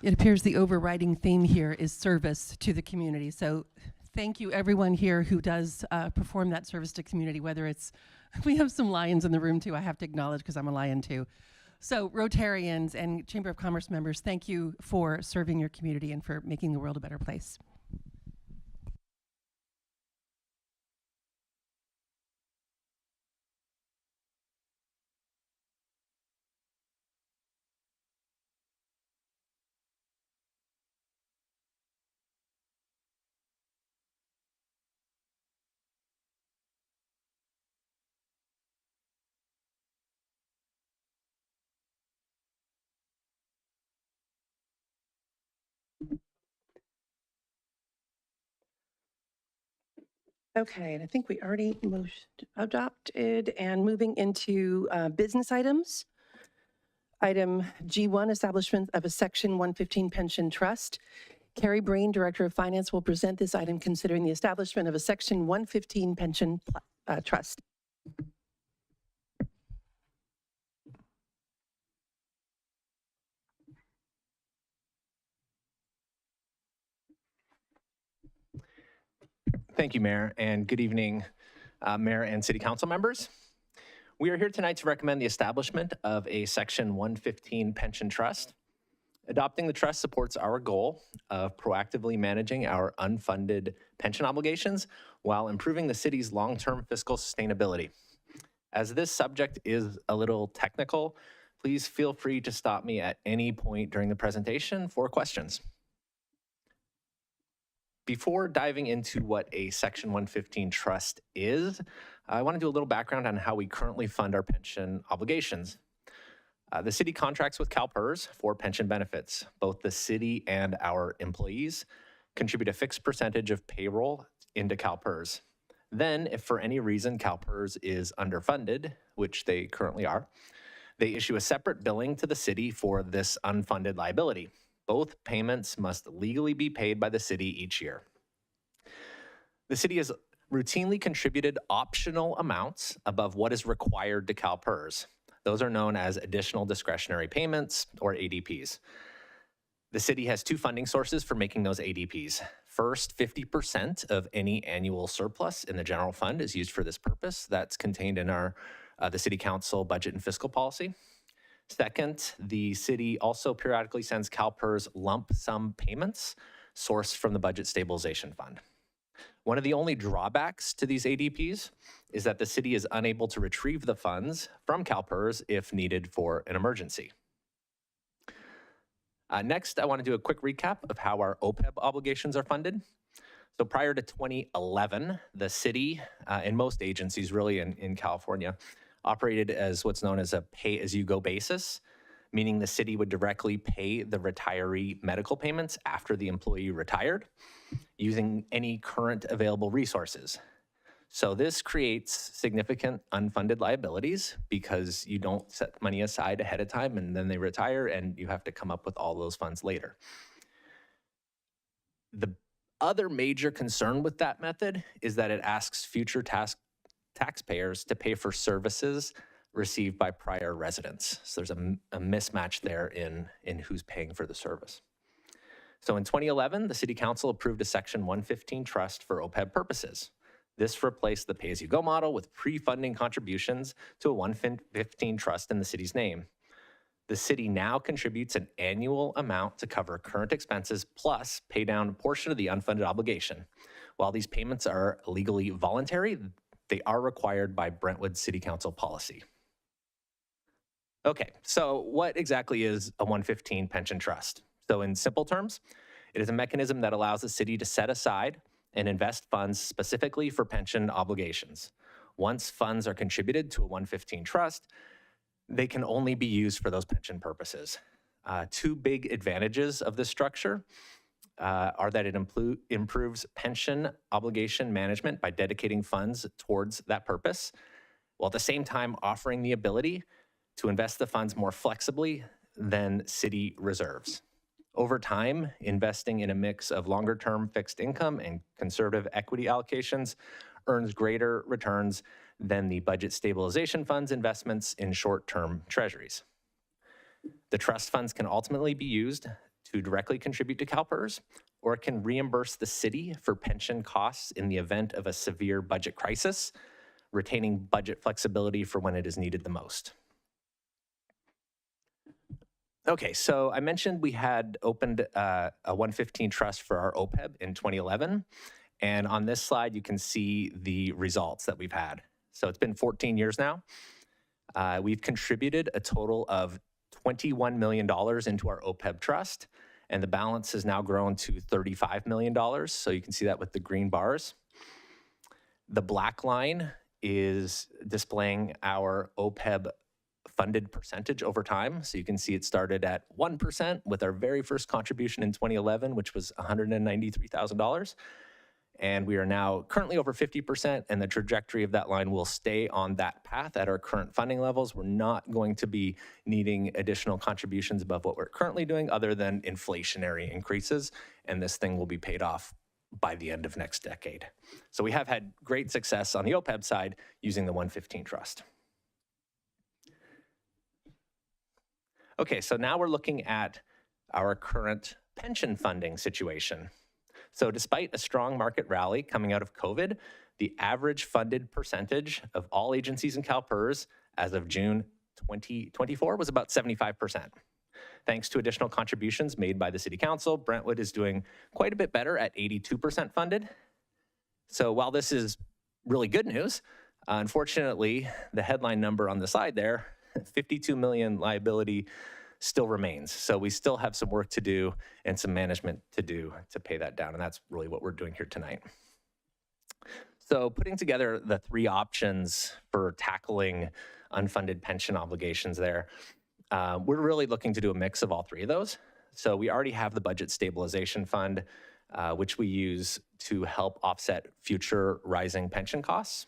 It appears the overriding theme here is service to the community. So thank you everyone here who does perform that service to community, whether it's, we have some lions in the room too, I have to acknowledge because I'm a lion too. So Rotarians and Chamber of Commerce members, thank you for serving your community and for making the world a better place. Okay, and I think we already adopted and moving into business items. Item G1, establishment of a Section 115 pension trust. Carrie Breen, Director of Finance, will present this item considering the establishment of a Section 115 pension trust. Thank you, Mayor, and good evening, Mayor and City Council members. We are here tonight to recommend the establishment of a Section 115 pension trust. Adopting the trust supports our goal of proactively managing our unfunded pension obligations while improving the city's long-term fiscal sustainability. As this subject is a little technical, please feel free to stop me at any point during the presentation for questions. Before diving into what a Section 115 trust is, I want to do a little background on how we currently fund our pension obligations. The city contracts with CalPERS for pension benefits. Both the city and our employees contribute a fixed percentage of payroll into CalPERS. Then, if for any reason CalPERS is underfunded, which they currently are, they issue a separate billing to the city for this unfunded liability. Both payments must legally be paid by the city each year. The city has routinely contributed optional amounts above what is required to CalPERS. Those are known as additional discretionary payments, or ADPs. The city has two funding sources for making those ADPs. First, 50% of any annual surplus in the general fund is used for this purpose. That's contained in our the City Council budget and fiscal policy. Second, the city also periodically sends CalPERS lump sum payments sourced from the Budget Stabilization Fund. One of the only drawbacks to these ADPs is that the city is unable to retrieve the funds from CalPERS if needed for an emergency. Next, I want to do a quick recap of how our OPEB obligations are funded. So prior to 2011, the city and most agencies really in California operated as what's known as a pay-as-you-go basis, meaning the city would directly pay the retiree medical payments after the employee retired using any current available resources. So this creates significant unfunded liabilities because you don't set money aside ahead of time and then they retire and you have to come up with all those funds later. The other major concern with that method is that it asks future taxpayers to pay for services received by prior residents. So there's a mismatch there in who's paying for the service. So in 2011, the City Council approved a Section 115 trust for OPEB purposes. This replaced the pay-as-you-go model with pre-funding contributions to a 115 trust in the city's name. The city now contributes an annual amount to cover current expenses plus pay down a portion of the unfunded obligation. While these payments are legally voluntary, they are required by Brentwood City Council policy. Okay, so what exactly is a 115 pension trust? So in simple terms, it is a mechanism that allows the city to set aside and invest funds specifically for pension obligations. Once funds are contributed to a 115 trust, they can only be used for those pension purposes. Two big advantages of this structure are that it improves pension obligation management by dedicating funds towards that purpose, while at the same time offering the ability to invest the funds more flexibly than city reserves. Over time, investing in a mix of longer-term fixed income and conservative equity allocations earns greater returns than the budget stabilization fund's investments in short-term treasuries. The trust funds can ultimately be used to directly contribute to CalPERS, or it can reimburse the city for pension costs in the event of a severe budget crisis, retaining budget flexibility for when it is needed the most. Okay, so I mentioned we had opened a 115 trust for our OPEB in 2011. And on this slide, you can see the results that we've had. So it's been 14 years now. We've contributed a total of $21 million into our OPEB trust, and the balance has now grown to $35 million. So you can see that with the green bars. The black line is displaying our OPEB funded percentage over time. So you can see it started at 1% with our very first contribution in 2011, which was $193,000. And we are now currently over 50%, and the trajectory of that line will stay on that path at our current funding levels. We're not going to be needing additional contributions above what we're currently doing other than inflationary increases, and this thing will be paid off by the end of next decade. So we have had great success on the OPEB side using the 115 trust. Okay, so now we're looking at our current pension funding situation. So despite a strong market rally coming out of COVID, the average funded percentage of all agencies in CalPERS as of June 2024 was about 75%. Thanks to additional contributions made by the City Council, Brentwood is doing quite a bit better at 82% funded. So while this is really good news, unfortunately, the headline number on the side there, 52 million liability still remains. So we still have some work to do and some management to do to pay that down. And that's really what we're doing here tonight. So putting together the three options for tackling unfunded pension obligations there, we're really looking to do a mix of all three of those. So we already have the Budget Stabilization Fund, which we use to help offset future rising pension costs.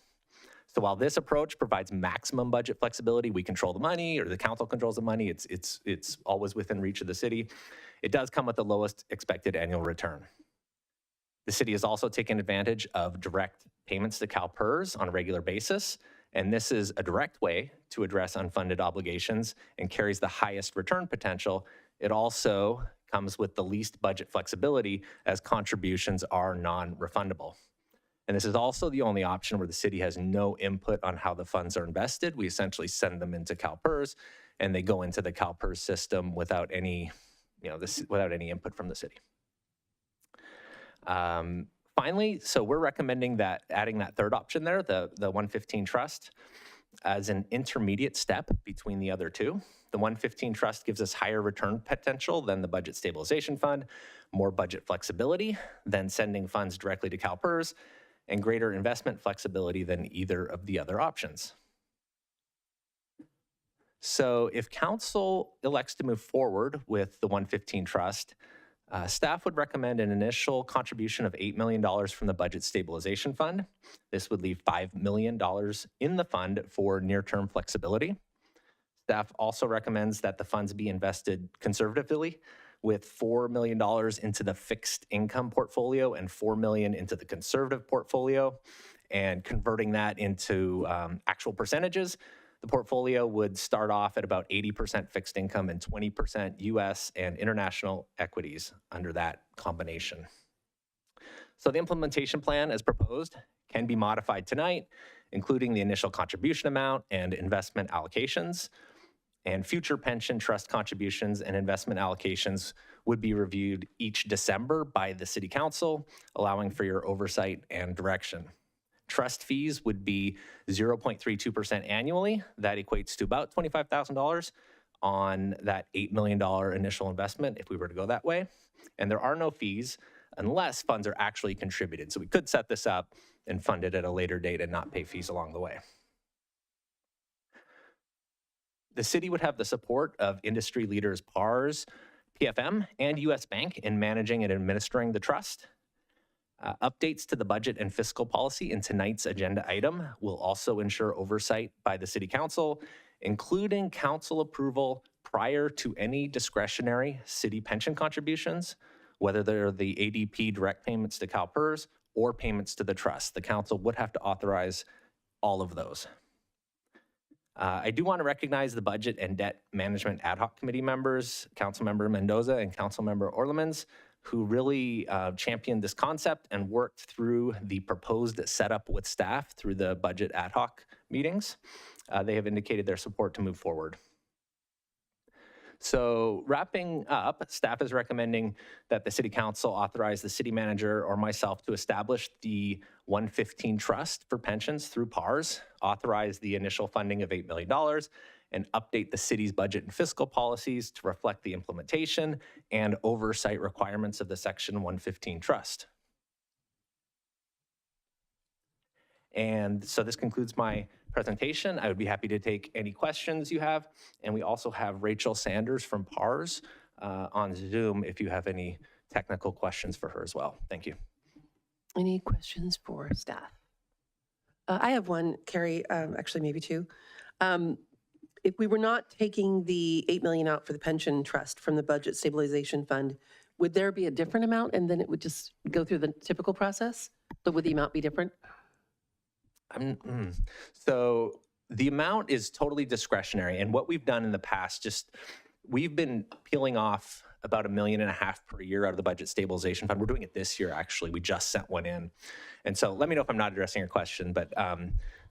So while this approach provides maximum budget flexibility, we control the money, or the council controls the money, it's always within reach of the city. It does come with the lowest expected annual return. The city has also taken advantage of direct payments to CalPERS on a regular basis, and this is a direct way to address unfunded obligations and carries the highest return potential. It also comes with the least budget flexibility as contributions are non-refundable. And this is also the only option where the city has no input on how the funds are invested. We essentially send them into CalPERS, and they go into the CalPERS system without any, without any input from the city. Finally, so we're recommending that adding that third option there, the 115 trust. as an intermediate step between the other two. The 115 trust gives us higher return potential than the budget stabilization fund, more budget flexibility than sending funds directly to CalPERS, and greater investment flexibility than either of the other options. So if council elects to move forward with the 115 trust, staff would recommend an initial contribution of $8 million from the Budget Stabilization Fund. This would leave $5 million in the fund for near-term flexibility. Staff also recommends that the funds be invested conservatively, with $4 million into the fixed income portfolio and $4 million into the conservative portfolio. And converting that into actual percentages, the portfolio would start off at about 80% fixed income and 20% US and international equities under that combination. So the implementation plan as proposed can be modified tonight, including the initial contribution amount and investment allocations. And future pension trust contributions and investment allocations would be reviewed each December by the City Council, allowing for your oversight and direction. Trust fees would be 0.32% annually. That equates to about $25,000 on that $8 million initial investment if we were to go that way. And there are no fees unless funds are actually contributed. So we could set this up and fund it at a later date and not pay fees along the way. The city would have the support of industry leaders PARS, PFM, and US Bank in managing and administering the trust. Updates to the budget and fiscal policy in tonight's agenda item will also ensure oversight by the City Council, including council approval prior to any discretionary city pension contributions, whether they're the ADP direct payments to CalPERS or payments to the trust. The council would have to authorize all of those. I do want to recognize the Budget and Debt Management Ad Hoc Committee members, Councilmember Mendoza and Councilmember Orlemans, who really championed this concept and worked through the proposed setup with staff through the budget ad hoc meetings. They have indicated their support to move forward. So wrapping up, staff is recommending that the City Council authorize the city manager or myself to establish the 115 trust for pensions through PARS, authorize the initial funding of $8 million, and update the city's budget and fiscal policies to reflect the implementation and oversight requirements of the Section 115 trust. And so this concludes my presentation. I would be happy to take any questions you have. And we also have Rachel Sanders from PARS on Zoom if you have any technical questions for her as well. Thank you. Any questions for staff? I have one, Carrie, actually maybe two. If we were not taking the $8 million out for the pension trust from the Budget Stabilization Fund, would there be a different amount and then it would just go through the typical process? But would the amount be different? So the amount is totally discretionary. And what we've done in the past, we've been peeling off about $1.5 million per year out of the Budget Stabilization Fund. We're doing it this year, actually. We just sent one in. And so let me know if I'm not addressing your question, but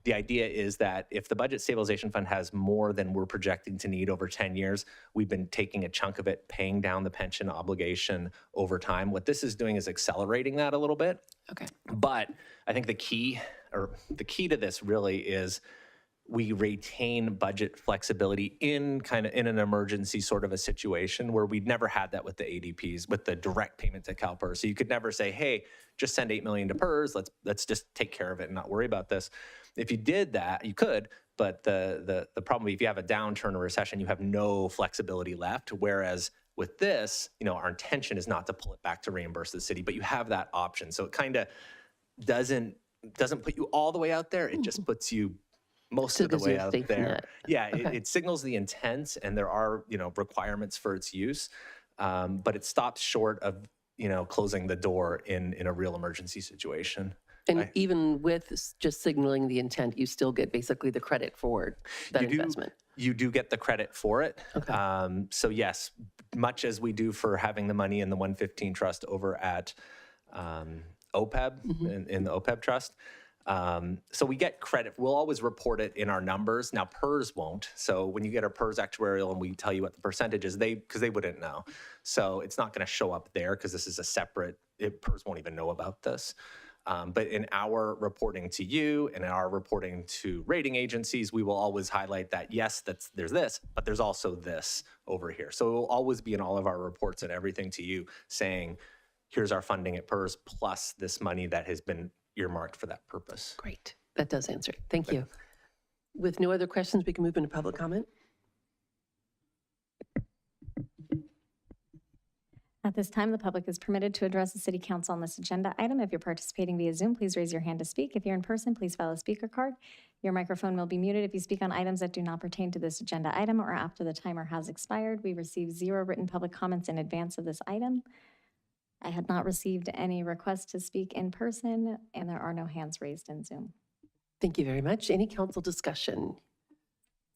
the idea is that if the Budget Stabilization Fund has more than we're projecting to need over 10 years, we've been taking a chunk of it, paying down the pension obligation over time. What this is doing is accelerating that a little bit. Okay. But I think the key to this really is we retain budget flexibility in an emergency sort of a situation where we'd never had that with the ADPs, with the direct payment to CalPERS. So you could never say, hey, just send $8 million to PERS. Let's just take care of it and not worry about this. If you did that, you could, but the problem, if you have a downturn or recession, you have no flexibility left. Whereas with this, our intention is not to pull it back to reimburse the city, but you have that option. So it kind of doesn't put you all the way out there. It just puts you most of the way out there. Yeah, okay. It signals the intent, and there are requirements for its use, but it stops short of closing the door in a real emergency situation. And even with just signaling the intent, you still get basically the credit for that investment. You do get the credit for it. Okay. So yes, much as we do for having the money in the 115 trust over at OPEB, in the OPEB trust. So we get credit. We'll always report it in our numbers. Now PERS won't. So when you get our PERS actuarial and we tell you what the percentage is, because they wouldn't know. So it's not going to show up there because this is a separate, PERS won't even know about this. But in our reporting to you and in our reporting to rating agencies, we will always highlight that, yes, there's this, but there's also this over here. So it will always be in all of our reports and everything to you saying, here's our funding at PERS plus this money that has been earmarked for that purpose. Great. That does answer it. Thank you. With no other questions, we can move into public comment. At this time, the public is permitted to address the city council on this agenda item. If you're participating via Zoom, please raise your hand to speak. If you're in person, please file a speaker card. Your microphone will be muted if you speak on items that do not pertain to this agenda item or after the timer has expired. We received 0 written public comments in advance of this item. I had not received any requests to speak in person, and there are no hands raised in Zoom. Thank you very much. Any council discussion?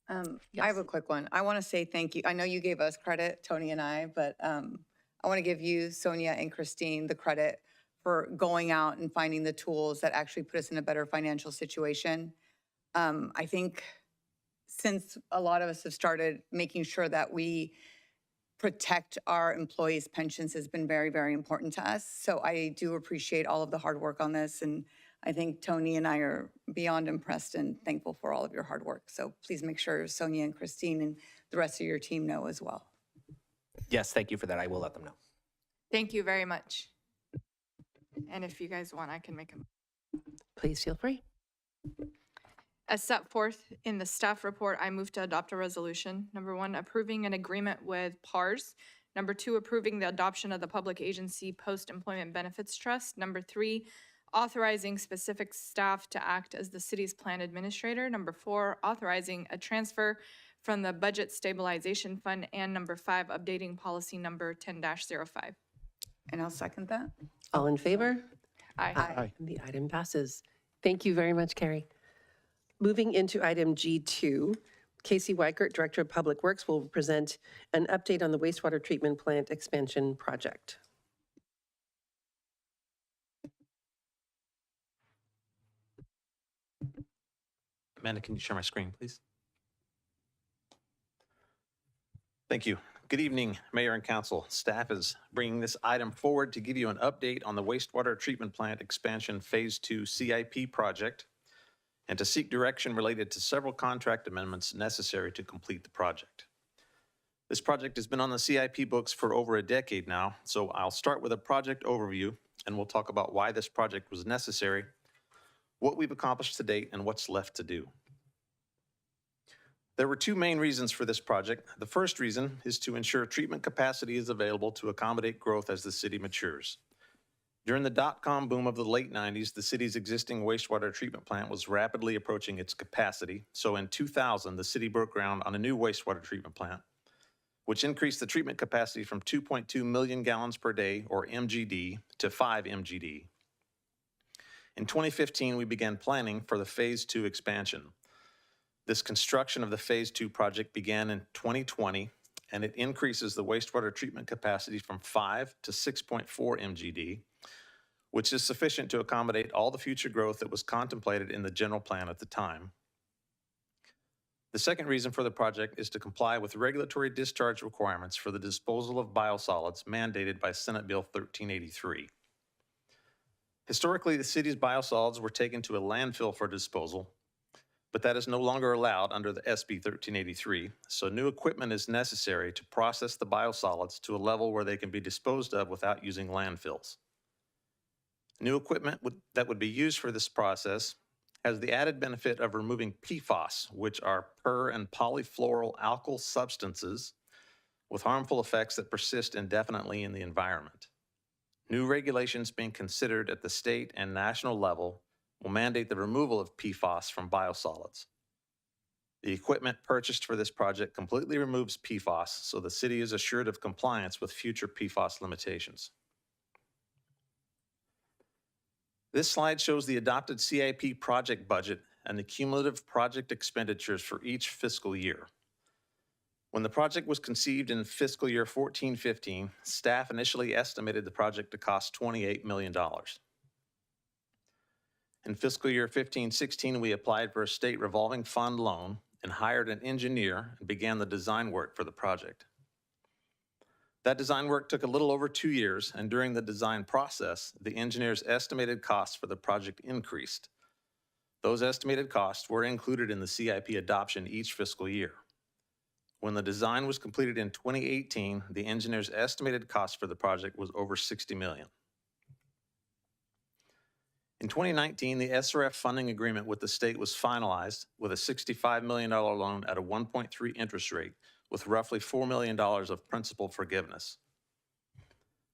I have a quick one. I want to say thank you. I know you gave us credit, Tony and I, but I want to give you, Sonia and Christine, the credit for going out and finding the tools that actually put us in a better financial situation. I think since a lot of us have started making sure that we protect our employees' pensions has been very, very important to us. So I do appreciate all of the hard work on this. And I think Tony and I are beyond impressed and thankful for all of your hard work. So please make sure Sonia and Christine and the rest of your team know as well. Yes, thank you for that. I will let them know. Thank you very much. And if you guys want, I can make them. Please feel free. As set forth in the staff report, I move to adopt a resolution. Number 1, approving an agreement with PARS. Number 2, approving the adoption of the Public Agency Post-Employment Benefits Trust. Number 3, authorizing specific staff to act as the city's plan administrator. Number 4, authorizing a transfer from the Budget Stabilization Fund. And number 5, updating policy number 10-05. And I'll second that. All in favor? Aye. And the item passes. Thank you very much, Carrie. Moving into item G2, Casey Weichert, Director of Public Works, will present an update on the wastewater treatment plant expansion project. Amanda, can you share my screen, please? Thank you. Good evening, Mayor and Council. Staff is bringing this item forward to give you an update on the wastewater treatment plant expansion Phase 2 CIP project and to seek direction related to several contract amendments necessary to complete the project. This project has been on the CIP books for over a decade now, so I'll start with a project overview and we'll talk about why this project was necessary, what we've accomplished to date, and what's left to do. There were 2 main reasons for this project. The first reason is to ensure treatment capacity is available to accommodate growth as the city matures. During the dot-com boom of the late 90s, the city's existing wastewater treatment plant was rapidly approaching its capacity. So in 2000, the city broke ground on a new wastewater treatment plant, which increased the treatment capacity from 2.2 million gallons per day, or MGD, to 5 MGD. In 2015, we began planning for the Phase 2 expansion. This construction of the Phase 2 project began in 2020, and it increases the wastewater treatment capacity from 5 to 6.4 MGD, which is sufficient to accommodate all the future growth that was contemplated in the general plan at the time. The second reason for the project is to comply with regulatory discharge requirements for the disposal of biosolids mandated by Senate Bill 1383. Historically, the city's biosolids were taken to a landfill for disposal, but that is no longer allowed under the SB 1383, so new equipment is necessary to process the biosolids to a level where they can be disposed of without using landfills. New equipment that would be used for this process has the added benefit of removing PFAS, which are per- and polyfluoroalkyl substances with harmful effects that persist indefinitely in the environment. New regulations being considered at the state and national level will mandate the removal of PFAS from biosolids. The equipment purchased for this project completely removes PFAS, so the city is assured of compliance with future PFAS limitations. This slide shows the adopted CIP project budget and the cumulative project expenditures for each fiscal year. When the project was conceived in fiscal year 14-15, staff initially estimated the project to cost $28 million. In fiscal year 15-16, we applied for a state revolving fund loan and hired an engineer and began the design work for the project. That design work took a little over 2 years, and during the design process, the engineer's estimated costs for the project increased. Those estimated costs were included in the CIP adoption each fiscal year. When the design was completed in 2018, the engineer's estimated cost for the project was over $60 million. In 2019, the SRF funding agreement with the state was finalized with a $65 million loan at a 1.3 interest rate with roughly $4 million of principal forgiveness.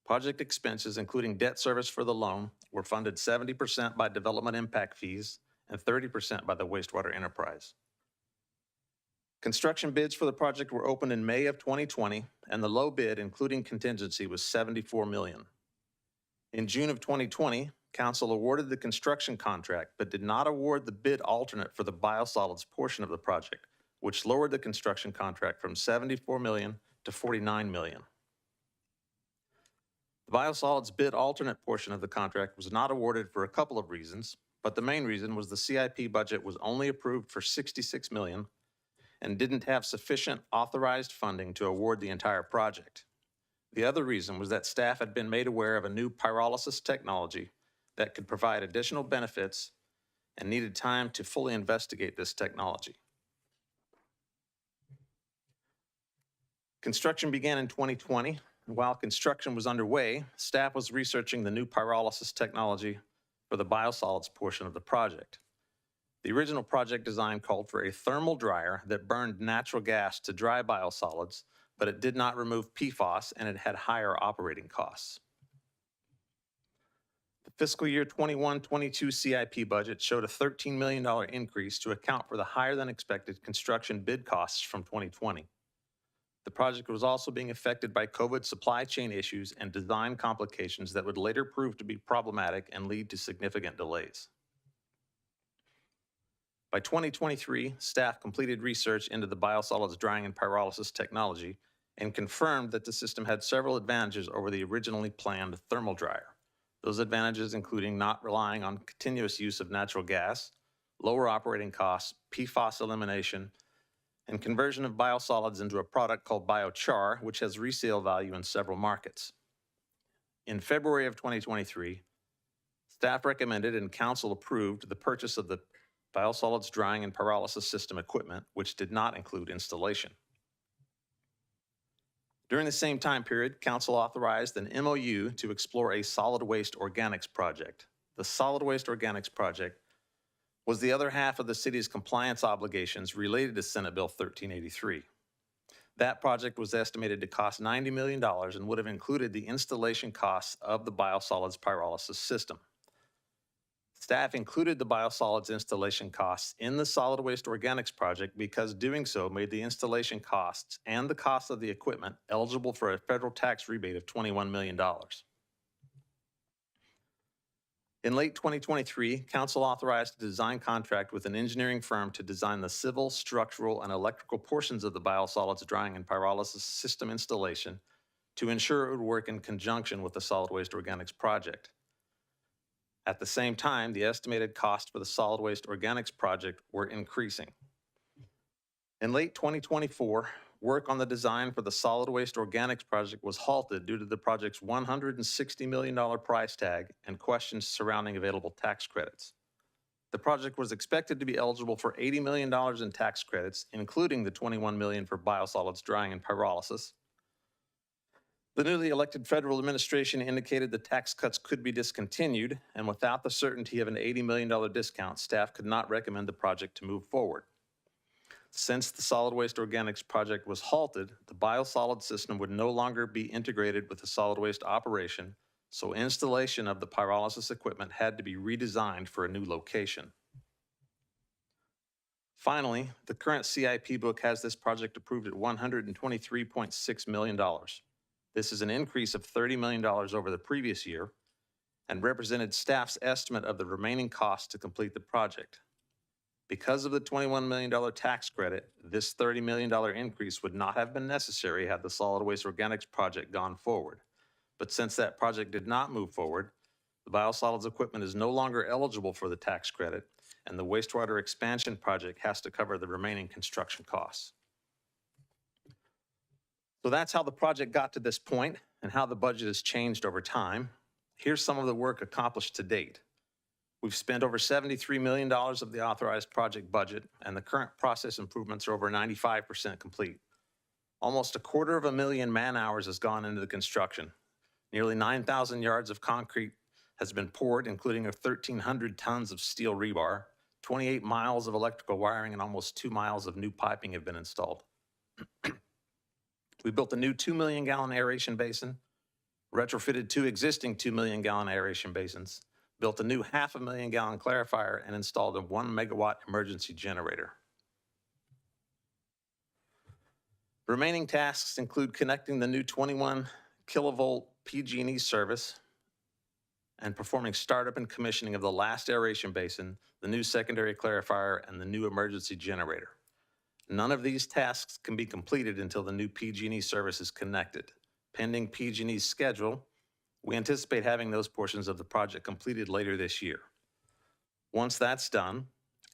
Project expenses, including debt service for the loan, were funded 70% by development impact fees and 30% by the wastewater enterprise. Construction bids for the project were opened in May of 2020, and the low bid, including contingency, was $74 million. In June of 2020, Council awarded the construction contract, but did not award the bid alternate for the biosolids portion of the project, which lowered the construction contract from $74 million to $49 million. The biosolids bid alternate portion of the contract was not awarded for a couple of reasons, but the main reason was the CIP budget was only approved for $66 million and didn't have sufficient authorized funding to award the entire project. The other reason was that staff had been made aware of a new pyrolysis technology that could provide additional benefits and needed time to fully investigate this technology. Construction began in 2020, and while construction was underway, staff was researching the new pyrolysis technology for the biosolids portion of the project. The original project design called for a thermal dryer that burned natural gas to dry biosolids, but it did not remove PFAS and it had higher operating costs. The fiscal year 21-22 CIP budget showed a $13 million increase to account for the higher than expected construction bid costs from 2020. The project was also being affected by COVID supply chain issues and design complications that would later prove to be problematic and lead to significant delays. By 2023, staff completed research into the biosolids drying and pyrolysis technology and confirmed that the system had several advantages over the originally planned thermal dryer. Those advantages including not relying on continuous use of natural gas, lower operating costs, PFAS elimination, and conversion of biosolids into a product called biochar, which has resale value in several markets. In February of 2023, staff recommended and council approved the purchase of the biosolids drying and pyrolysis system equipment, which did not include installation. During the same time period, council authorized an MOU to explore a solid waste organics project. The solid waste organics project was the other half of the city's compliance obligations related to Senate Bill 1383. That project was estimated to cost $90 million and would have included the installation costs of the biosolids pyrolysis system. Staff included the biosolids installation costs in the solid waste organics project because doing so made the installation costs and the cost of the equipment eligible for a federal tax rebate of $21 million. In late 2023, council authorized a design contract with an engineering firm to design the civil, structural, and electrical portions of the biosolids drying and pyrolysis system installation to ensure it would work in conjunction with the solid waste organics project. At the same time, the estimated cost for the solid waste organics project were increasing. In late 2024, work on the design for the solid waste organics project was halted due to the project's $160 million price tag and questions surrounding available tax credits. The project was expected to be eligible for $80 million in tax credits, including the $21 million for biosolids drying and pyrolysis. The newly elected federal administration indicated the tax cuts could be discontinued, and without the certainty of an $80 million discount, staff could not recommend the project to move forward. Since the solid waste organics project was halted, the biosolid system would no longer be integrated with the solid waste operation, so installation of the pyrolysis equipment had to be redesigned for a new location. Finally, the current CIP book has this project approved at $123.6 million. This is an increase of $30 million over the previous year and represented staff's estimate of the remaining costs to complete the project. Because of the $21 million tax credit, this $30 million increase would not have been necessary had the solid waste organics project gone forward. But since that project did not move forward, the biosolids equipment is no longer eligible for the tax credit, and the wastewater expansion project has to cover the remaining construction costs. So that's how the project got to this point and how the budget has changed over time. Here's some of the work accomplished to date. We've spent over $73 million of the authorized project budget, and the current process improvements are over 95% complete. Almost 250,000 man-hours has gone into the construction. Nearly 9,000 yards of concrete has been poured, including 1,300 tons of steel rebar. 28 miles of electrical wiring and almost 2 miles of new piping have been installed. We built a new 2 million gallon aeration basin, retrofitted 2 existing 2 million gallon aeration basins, built a new 500,000 gallon clarifier, and installed a 1 megawatt emergency generator. Remaining tasks include connecting the new 21 kilovolt PG&E service and performing startup and commissioning of the last aeration basin, the new secondary clarifier, and the new emergency generator. None of these tasks can be completed until the new PG&E service is connected. Pending PG&E's schedule, we anticipate having those portions of the project completed later this year. Once that's done,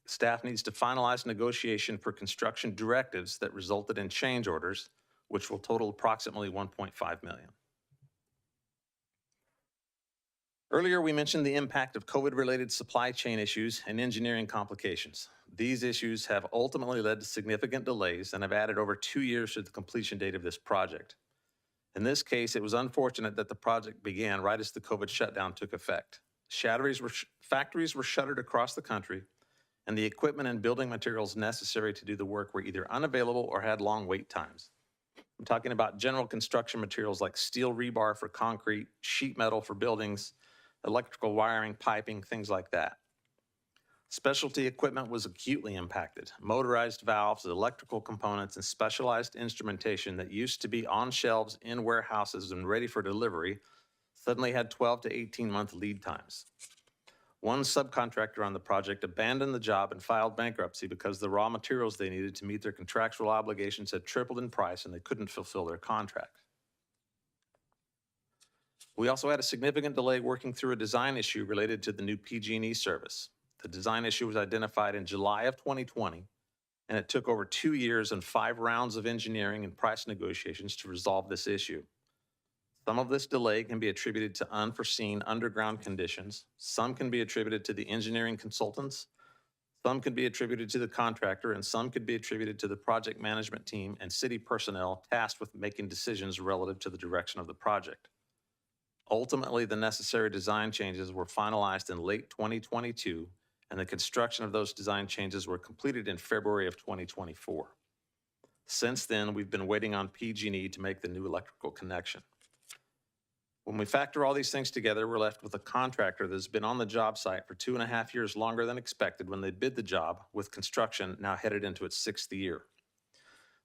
staff needs to finalize negotiation for construction directives that resulted in change orders, which will total approximately $1.5 million. Earlier, we mentioned the impact of COVID-related supply chain issues and engineering complications. These issues have ultimately led to significant delays and have added over 2 years to the completion date of this project. In this case, it was unfortunate that the project began right as the COVID shutdown took effect. Factories were shuttered across the country, and the equipment and building materials necessary to do the work were either unavailable or had long wait times. I'm talking about general construction materials like steel rebar for concrete, sheet metal for buildings, electrical wiring, piping, things like that. Specialty equipment was acutely impacted. Motorized valves, electrical components, and specialized instrumentation that used to be on shelves in warehouses and ready for delivery suddenly had 12 to 18-month lead times. One subcontractor on the project abandoned the job and filed bankruptcy because the raw materials they needed to meet their contractual obligations had tripled in price and they couldn't fulfill their contract. We also had a significant delay working through a design issue related to the new PG&E service. The design issue was identified in July of 2020, and it took over 2 years and 5 rounds of engineering and price negotiations to resolve this issue. Some of this delay can be attributed to unforeseen underground conditions. Some can be attributed to the engineering consultants. Some can be attributed to the contractor, and some could be attributed to the project management team and city personnel tasked with making decisions relative to the direction of the project. Ultimately, the necessary design changes were finalized in late 2022, and the construction of those design changes were completed in February of 2024. Since then, we've been waiting on PG&E to make the new electrical connection. When we factor all these things together, we're left with a contractor that's been on the job site for 2.5 years longer than expected when they bid the job, with construction now headed into its 6th year.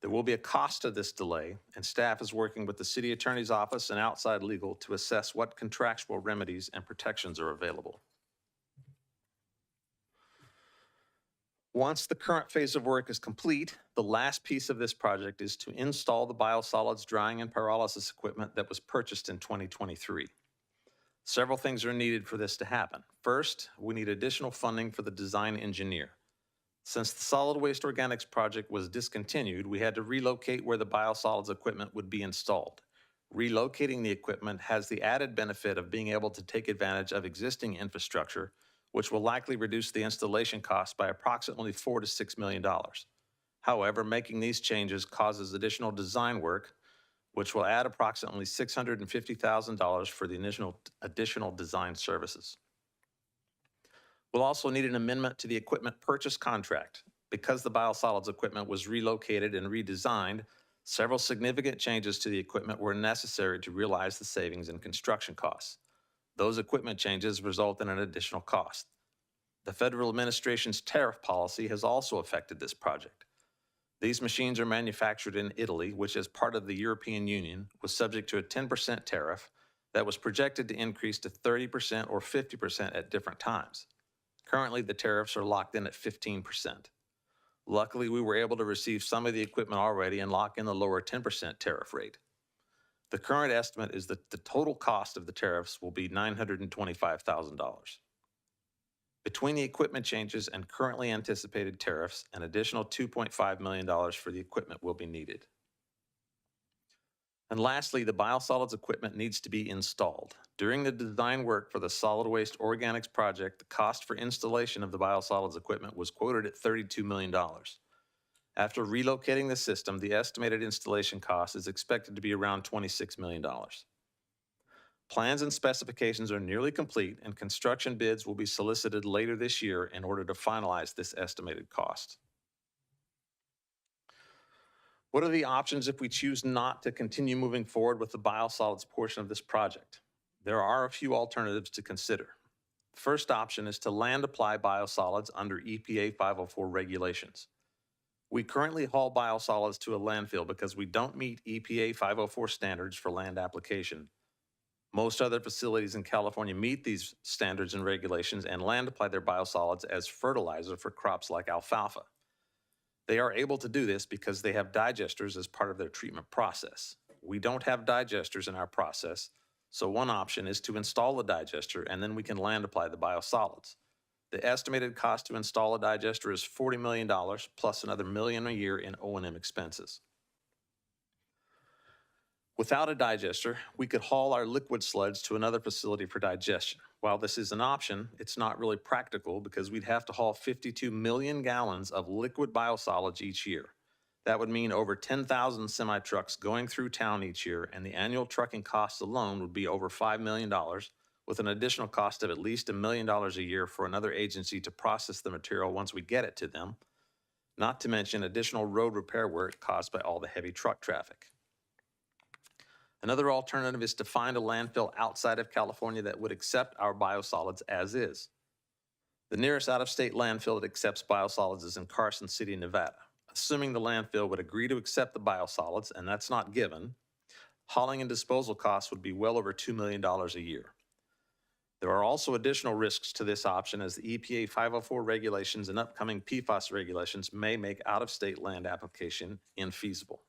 There will be a cost to this delay, and staff is working with the city attorney's office and outside legal to assess what contractual remedies and protections are available. Once the current phase of work is complete, the last piece of this project is to install the biosolids drying and pyrolysis equipment that was purchased in 2023. Several things are needed for this to happen. First, we need additional funding for the design engineer. Since the solid waste organics project was discontinued, we had to relocate where the biosolids equipment would be installed. Relocating the equipment has the added benefit of being able to take advantage of existing infrastructure, which will likely reduce the installation cost by approximately $4 to $6 million. However, making these changes causes additional design work, which will add approximately $650,000 for the additional design services. We'll also need an amendment to the equipment purchase contract. Because the biosolids equipment was relocated and redesigned, several significant changes to the equipment were necessary to realize the savings in construction costs. Those equipment changes result in an additional cost. The federal administration's tariff policy has also affected this project. These machines are manufactured in Italy, which as part of the European Union was subject to a 10% tariff that was projected to increase to 30% or 50% at different times. Currently, the tariffs are locked in at 15%. Luckily, we were able to receive some of the equipment already and lock in the lower 10% tariff rate. The current estimate is that the total cost of the tariffs will be $925,000. Between the equipment changes and currently anticipated tariffs, an additional $2.5 million for the equipment will be needed. And lastly, the biosolids equipment needs to be installed. During the design work for the solid waste organics project, the cost for installation of the biosolids equipment was quoted at $32 million. After relocating the system, the estimated installation cost is expected to be around $26 million. Plans and specifications are nearly complete, and construction bids will be solicited later this year in order to finalize this estimated cost. What are the options if we choose not to continue moving forward with the biosolids portion of this project? There are a few alternatives to consider. The first option is to land apply biosolids under EPA 504 regulations. We currently haul biosolids to a landfill because we don't meet EPA 504 standards for land application. Most other facilities in California meet these standards and regulations and land apply their biosolids as fertilizer for crops like alfalfa. They are able to do this because they have digesters as part of their treatment process. We don't have digesters in our process, so one option is to install a digester and then we can land apply the biosolids. The estimated cost to install a digester is $40 million plus another $1 million a year in O&M expenses. Without a digester, we could haul our liquid sludge to another facility for digestion. While this is an option, it's not really practical because we'd have to haul 52 million gallons of liquid biosolids each year. That would mean over 10,000 semi-trucks going through town each year, and the annual trucking costs alone would be over $5 million, with an additional cost of at least $1 million a year for another agency to process the material once we get it to them, not to mention additional road repair work caused by all the heavy truck traffic. Another alternative is to find a landfill outside of California that would accept our biosolids as is. The nearest out-of-state landfill that accepts biosolids is in Carson City, Nevada. Assuming the landfill would agree to accept the biosolids, and that's not given, hauling and disposal costs would be well over $2 million a year. There are also additional risks to this option as the EPA 504 regulations and upcoming PFAS regulations may make out-of-state land application infeasible.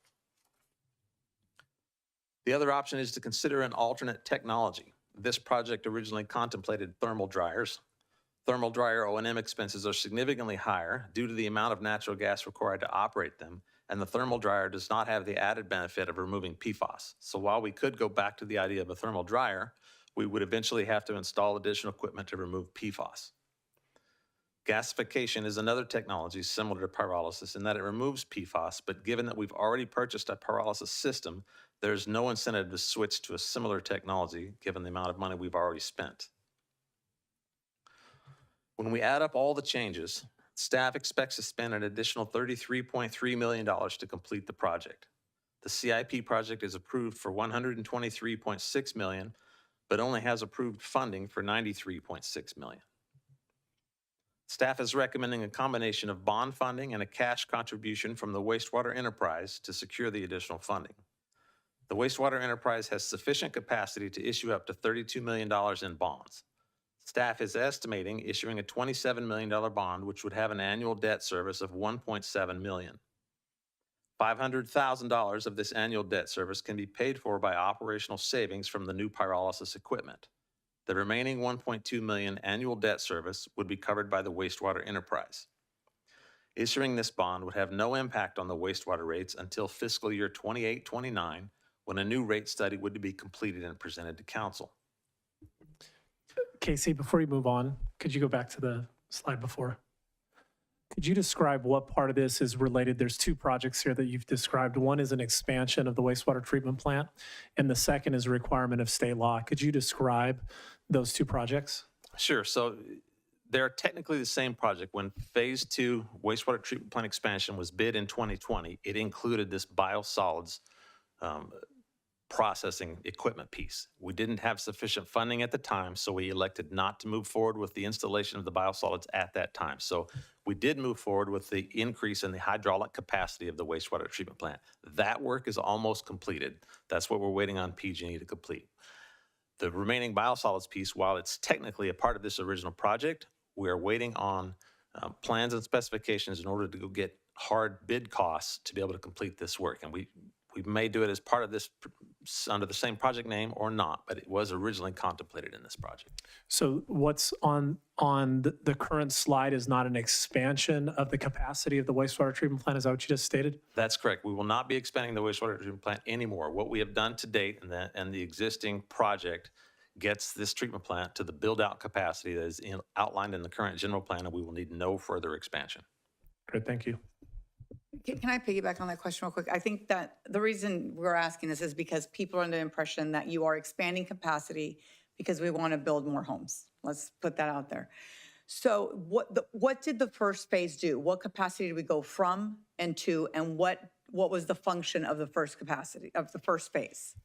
The other option is to consider an alternate technology. This project originally contemplated thermal dryers. Thermal dryer O&M expenses are significantly higher due to the amount of natural gas required to operate them, and the thermal dryer does not have the added benefit of removing PFAS. So while we could go back to the idea of a thermal dryer, we would eventually have to install additional equipment to remove PFAS. Gasification is another technology similar to pyrolysis in that it removes PFAS, but given that we've already purchased a pyrolysis system, there's no incentive to switch to a similar technology given the amount of money we've already spent. When we add up all the changes, staff expects to spend an additional $33.3 million to complete the project. The CIP project is approved for $123.6 million, but only has approved funding for $93.6 million. Staff is recommending a combination of bond funding and a cash contribution from the wastewater enterprise to secure the additional funding. The wastewater enterprise has sufficient capacity to issue up to $32 million in bonds. Staff is estimating issuing a $27 million bond, which would have an annual debt service of $1.7 million. $500,000 of this annual debt service can be paid for by operational savings from the new pyrolysis equipment. The remaining $1.2 million annual debt service would be covered by the wastewater enterprise. Issuing this bond would have no impact on the wastewater rates until fiscal year 28-29, when a new rate study would be completed and presented to council. Casey, before you move on, could you go back to the slide before? Could you describe what part of this is related? There's two projects here that you've described. One is an expansion of the wastewater treatment plant, and the second is a requirement of state law. Could you describe those two projects? Sure. So they're technically the same project. When phase 2 wastewater treatment plant expansion was bid in 2020, it included this biosolids processing equipment piece. We didn't have sufficient funding at the time, so we elected not to move forward with the installation of the biosolids at that time. So we did move forward with the increase in the hydraulic capacity of the wastewater treatment plant. That work is almost completed. That's what we're waiting on PG&E to complete. The remaining biosolids piece, while it's technically a part of this original project, we are waiting on plans and specifications in order to go get hard bid costs to be able to complete this work. And we We may do it as part of this, under the same project name or not, but it was originally contemplated in this project. So what's on the current slide is not an expansion of the capacity of the wastewater treatment plant? Is that what you just stated? That's correct. We will not be expanding the wastewater treatment plant anymore. What we have done to date and the existing project gets this treatment plant to the build-out capacity that is outlined in the current general plan, and we will need no further expansion. Great, thank you. Can I piggyback on that question real quick? I think that the reason we're asking this is because people are under the impression that you are expanding capacity because we want to build more homes. Let's put that out there. So what did the first phase do? What capacity did we go from and to, and what was the function of the first capacity, of the first phase?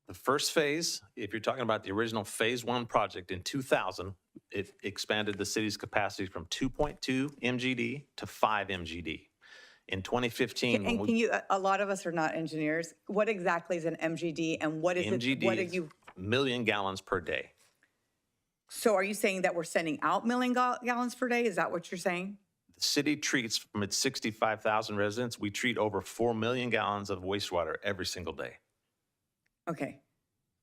The first phase, if you're talking about the original phase 1 project in 2000, it expanded the city's capacity from 2.2 MGD to 5 MGD. In 2015, And can you, a lot of us are not engineers. What exactly is an MGD and what is MGD it? What are is you? million gallons per day. So are you saying that we're sending out million gallons per day? Is that what you're saying? The city treats, from its 65,000 residents, we treat over 4 million gallons of wastewater every single day. Okay.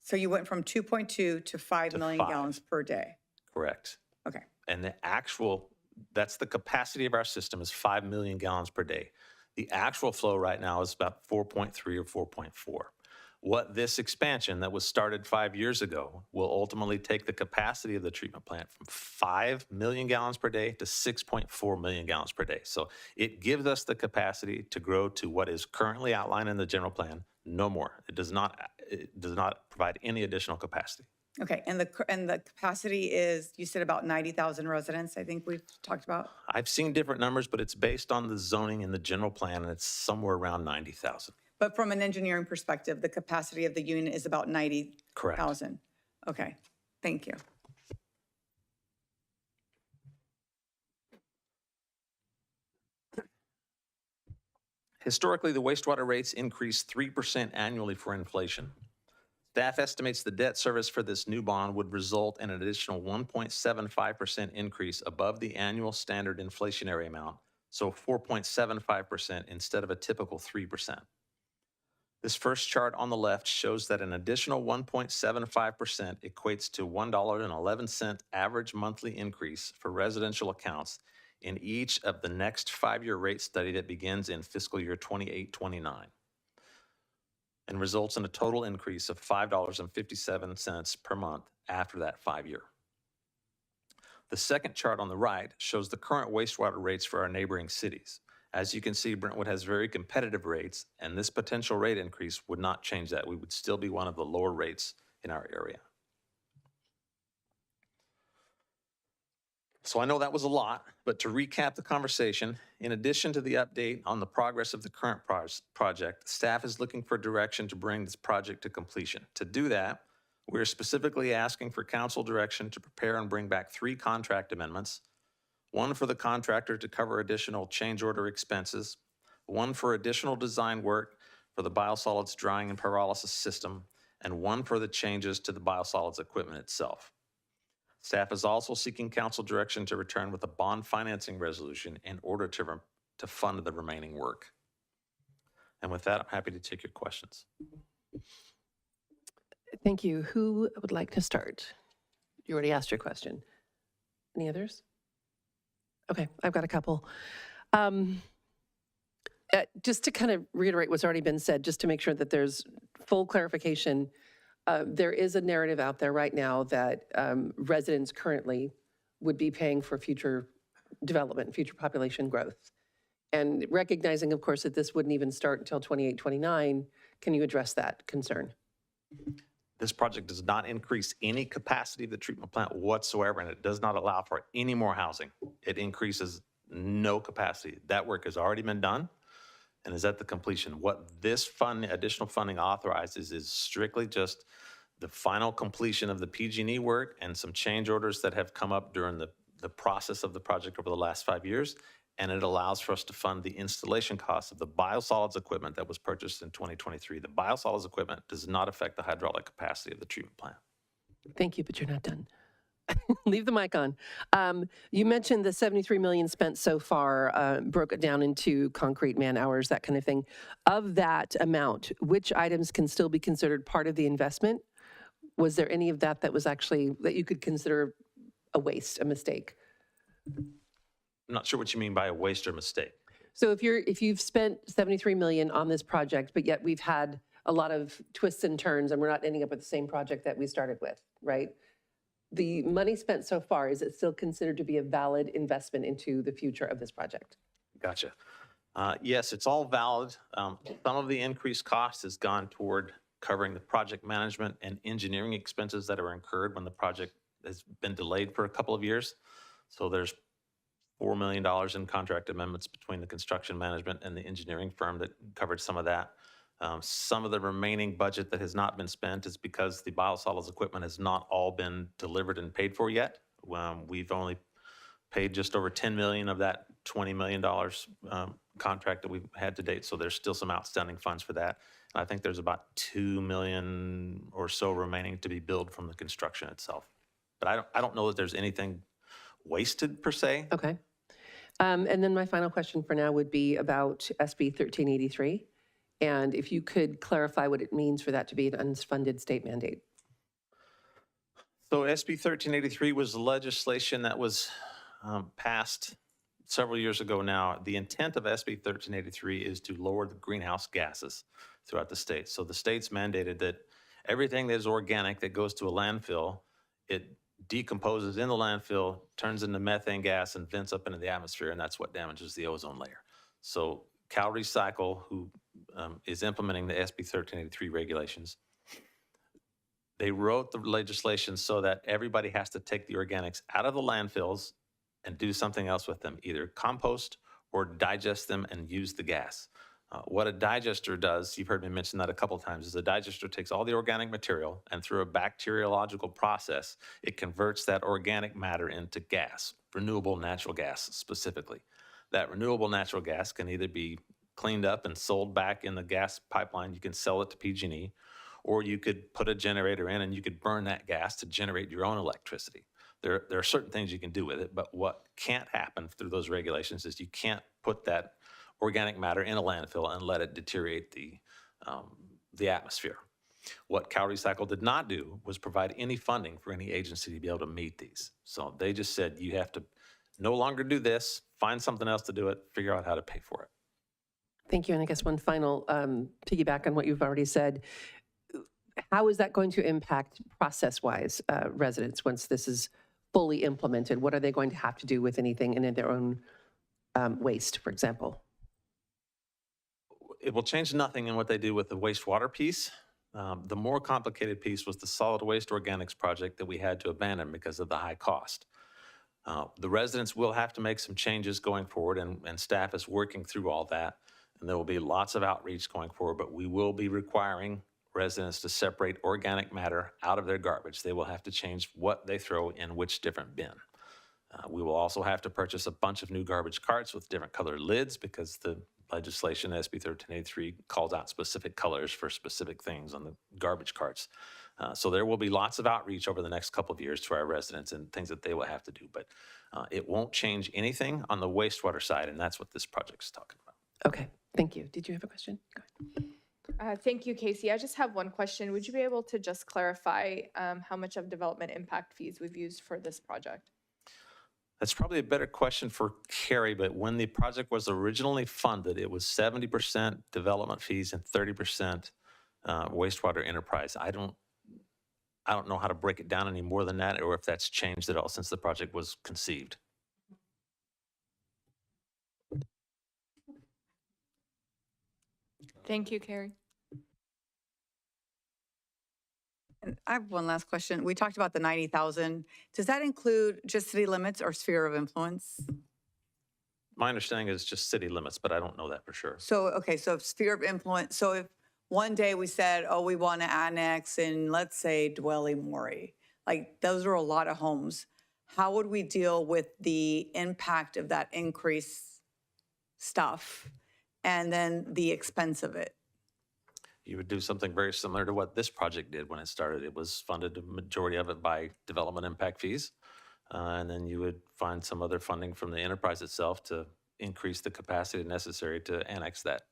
So you went from 2.2 to 5 million 5. gallons per day. Correct. Okay. And the actual, that's the capacity of our system is 5 million gallons per day. The actual flow right now is about 4.3 or 4.4. What this expansion that was started 5 years ago will ultimately take the capacity of the treatment plant from 5 million gallons per day to 6.4 million gallons per day. So it gives us the capacity to grow to what is currently outlined in the general plan, no more. It does not provide any additional capacity. Okay. And the capacity is, you said about 90,000 residents, I think we've talked about. I've seen different numbers, but it's based on the zoning in the general plan, and it's somewhere around 90,000. But from an engineering perspective, the capacity of the unit is about 90,000. Correct. Okay. Thank you. Historically, the wastewater rates increase 3% annually for inflation. Staff estimates the debt service for this new bond would result in an additional 1.75% increase above the annual standard inflationary amount, so 4.75% instead of a typical 3%. This first chart on the left shows that an additional 1.75% equates to $1.11 average monthly increase for residential accounts in each of the next 5-year rate study that begins in fiscal year 28-29 and results in a total increase of $5.57 per month after that 5-year. The second chart on the right shows the current wastewater rates for our neighboring cities. As you can see, Brentwood has very competitive rates, and this potential rate increase would not change that. We would still be one of the lower rates in our area. So I know that was a lot, but to recap the conversation, in addition to the update on the progress of the current project, staff is looking for direction to bring this project to completion. To do that, we're specifically asking for council direction to prepare and bring back 3 contract amendments: one for the contractor to cover additional change order expenses, one for additional design work for the biosolids drying and pyrolysis system, and one for the changes to the biosolids equipment itself. Staff is also seeking council direction to return with a bond financing resolution in order to fund the remaining work. And with that, I'm happy to take your questions. Thank you. Who would like to start? You already asked your question. Any others? Okay, I've got a couple. Just to kind of reiterate what's already been said, just to make sure that there's full clarification, there is a narrative out there right now that residents currently would be paying for future development, future population growth. And recognizing, of course, that this wouldn't even start until 28, 29, can you address that concern? This project does not increase any capacity of the treatment plant whatsoever, and it does not allow for any more housing. It increases no capacity. That work has already been done and is at the completion. What this additional funding authorizes is strictly just the final completion of the PG&E work and some change orders that have come up during the process of the project over the last 5 years. And it allows for us to fund the installation costs of the biosolids equipment that was purchased in 2023. The biosolids equipment does not affect the hydraulic capacity of the treatment plant. Thank you, but you're not done. Leave the mic on. You mentioned the 73 million spent so far, broke it down into concrete man hours, that kind of thing. Of that amount, which items can still be considered part of the investment? Was there any of that that was actually, that you could consider a waste, a mistake? I'm not sure what you mean by a waste or mistake. So if you've spent 73 million on this project, but yet we've had a lot of twists and turns and we're not ending up with the same project that we started with, right? The money spent so far, is it still considered to be a valid investment into the future of this project? Gotcha. Yes, it's all valid. Some of the increased cost has gone toward covering the project management and engineering expenses that are incurred when the project has been delayed for a couple of years. So there's $4 million in contract amendments between the construction management and the engineering firm that covered some of that. Some of the remaining budget that has not been spent is because the biosolids equipment has not all been delivered and paid for yet. We've only paid just over 10 million of that $20 million contract that we've had to date. So there's still some outstanding funds for that. I think there's about 2 million or so remaining to be billed from the construction itself. But I don't know that there's anything wasted per se. Okay. And then my final question for now would be about SB 1383. And if you could clarify what it means for that to be an unfunded state mandate. So SB 1383 was the legislation that was passed several years ago now. The intent of SB 1383 is to lower the greenhouse gases throughout the state. So the state's mandated that everything that is organic that goes to a landfill, it decomposes in the landfill, turns into methane gas and vents up into the atmosphere, and that's what damages the ozone layer. So Cal Recycle, who is implementing the SB 1383 regulations, they wrote the legislation so that everybody has to take the organics out of the landfills and do something else with them, either compost or digest them and use the gas. What a digester does, you've heard me mention that a couple of times, is a digester takes all the organic material and through a bacteriological process, it converts that organic matter into gas, renewable natural gas specifically. That renewable natural gas can either be cleaned up and sold back in the gas pipeline. You can sell it to PG&E, or you could put a generator in and you could burn that gas to generate your own electricity. There are certain things you can do with it, but what can't happen through those regulations is you can't put that organic matter in a landfill and let it deteriorate the atmosphere. What Cal Recycle did not do was provide any funding for any agency to be able to meet these. So they just said, you have to no longer do this, find something else to do it, figure out how to pay for it. Thank you. And I guess one final piggyback on what you've already said. How is that going to impact process-wise residents once this is fully implemented? What are they going to have to do with anything in their own waste, for example? It will change nothing in what they do with the wastewater piece. The more complicated piece was the solid waste organics project that we had to abandon because of the high cost. The residents will have to make some changes going forward, and staff is working through all that. And there will be lots of outreach going forward, but we will be requiring residents to separate organic matter out of their garbage. They will have to change what they throw in which different bin. We will also have to purchase a bunch of new garbage carts with different colored lids because the legislation, SB 1383, calls out specific colors for specific things on the garbage carts. So there will be lots of outreach over the next couple of years to our residents and things that they will have to do. But it won't change anything on the wastewater side, and that's what this project is talking about. Okay, thank you. Did you have a question? Go ahead. Thank you, Casey. I just have one question. Would you be able to just clarify how much of development impact fees we've used for this project? That's probably a better question for Carrie, but when the project was originally funded, it was 70% development fees and 30% wastewater enterprise. I don't know how to break it down any more than that, or if that's changed at all since the project was conceived. Thank you, Carrie. And I have one last question. We talked about the 90,000. Does that include just city limits or sphere of influence? My understanding is just city limits, but I don't know that for sure. So, okay, so if sphere of influence, so if one day we said, oh, we want to annex in, let's say, Dwelly Mori, like those are a lot of homes. How would we deal with the impact of that increased stuff and then the expense of it? you would do something very similar to what this project did when it started. It was funded, the majority of it by development impact fees. And then you would find some other funding from the enterprise itself to increase the capacity necessary to annex that,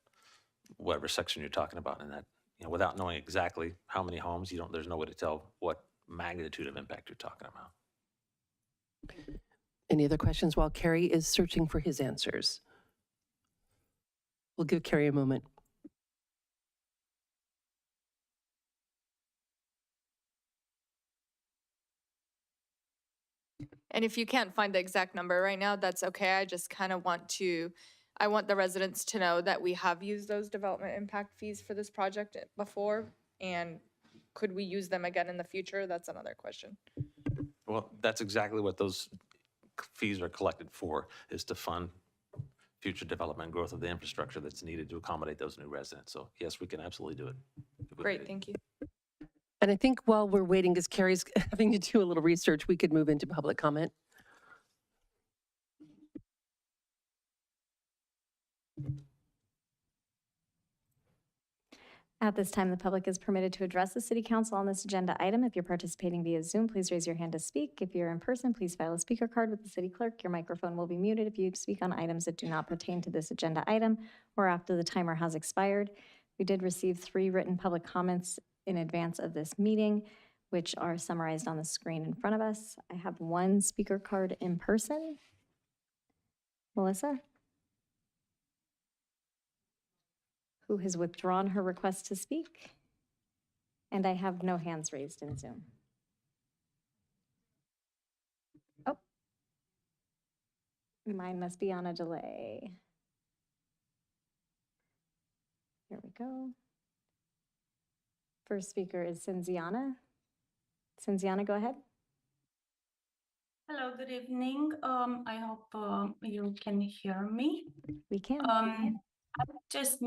whatever section you're talking about in that. You know, without knowing exactly how many homes, there's no way to tell what magnitude of impact you're talking about. Any other questions while Kerry is searching for his answers? We'll give Kerry a moment. And if you can't find the exact number right now, that's okay. I just kind of want the residents to know that we have used those development impact fees for this project before. And could we use them again in the future? That's another question. Well, that's exactly what those fees are collected for, is to fund future development and growth of the infrastructure that's needed to accommodate those new residents. So yes, we can absolutely do it. Great, thank you. And I think while we're waiting, because Kerry's having to do a little research, we could move into public comment. At this time, the public is permitted to address the city council on this agenda item. If you're participating via Zoom, please raise your hand to speak. If you're in person, please file a speaker card with the city clerk. Your microphone will be muted if you speak on items that do not pertain to this agenda item or after the timer has expired. We did receive 3 written public comments in advance of this meeting, which are summarized on the screen in front of us. I have 1 speaker card in person. Melissa, who has withdrawn her request to speak. And I have no hands raised in Zoom. Oh. Mine must be on a delay. Here we go. First speaker is Cinziana. Cinziana, go ahead. Hello, good evening. I hope you can hear me. We can. I just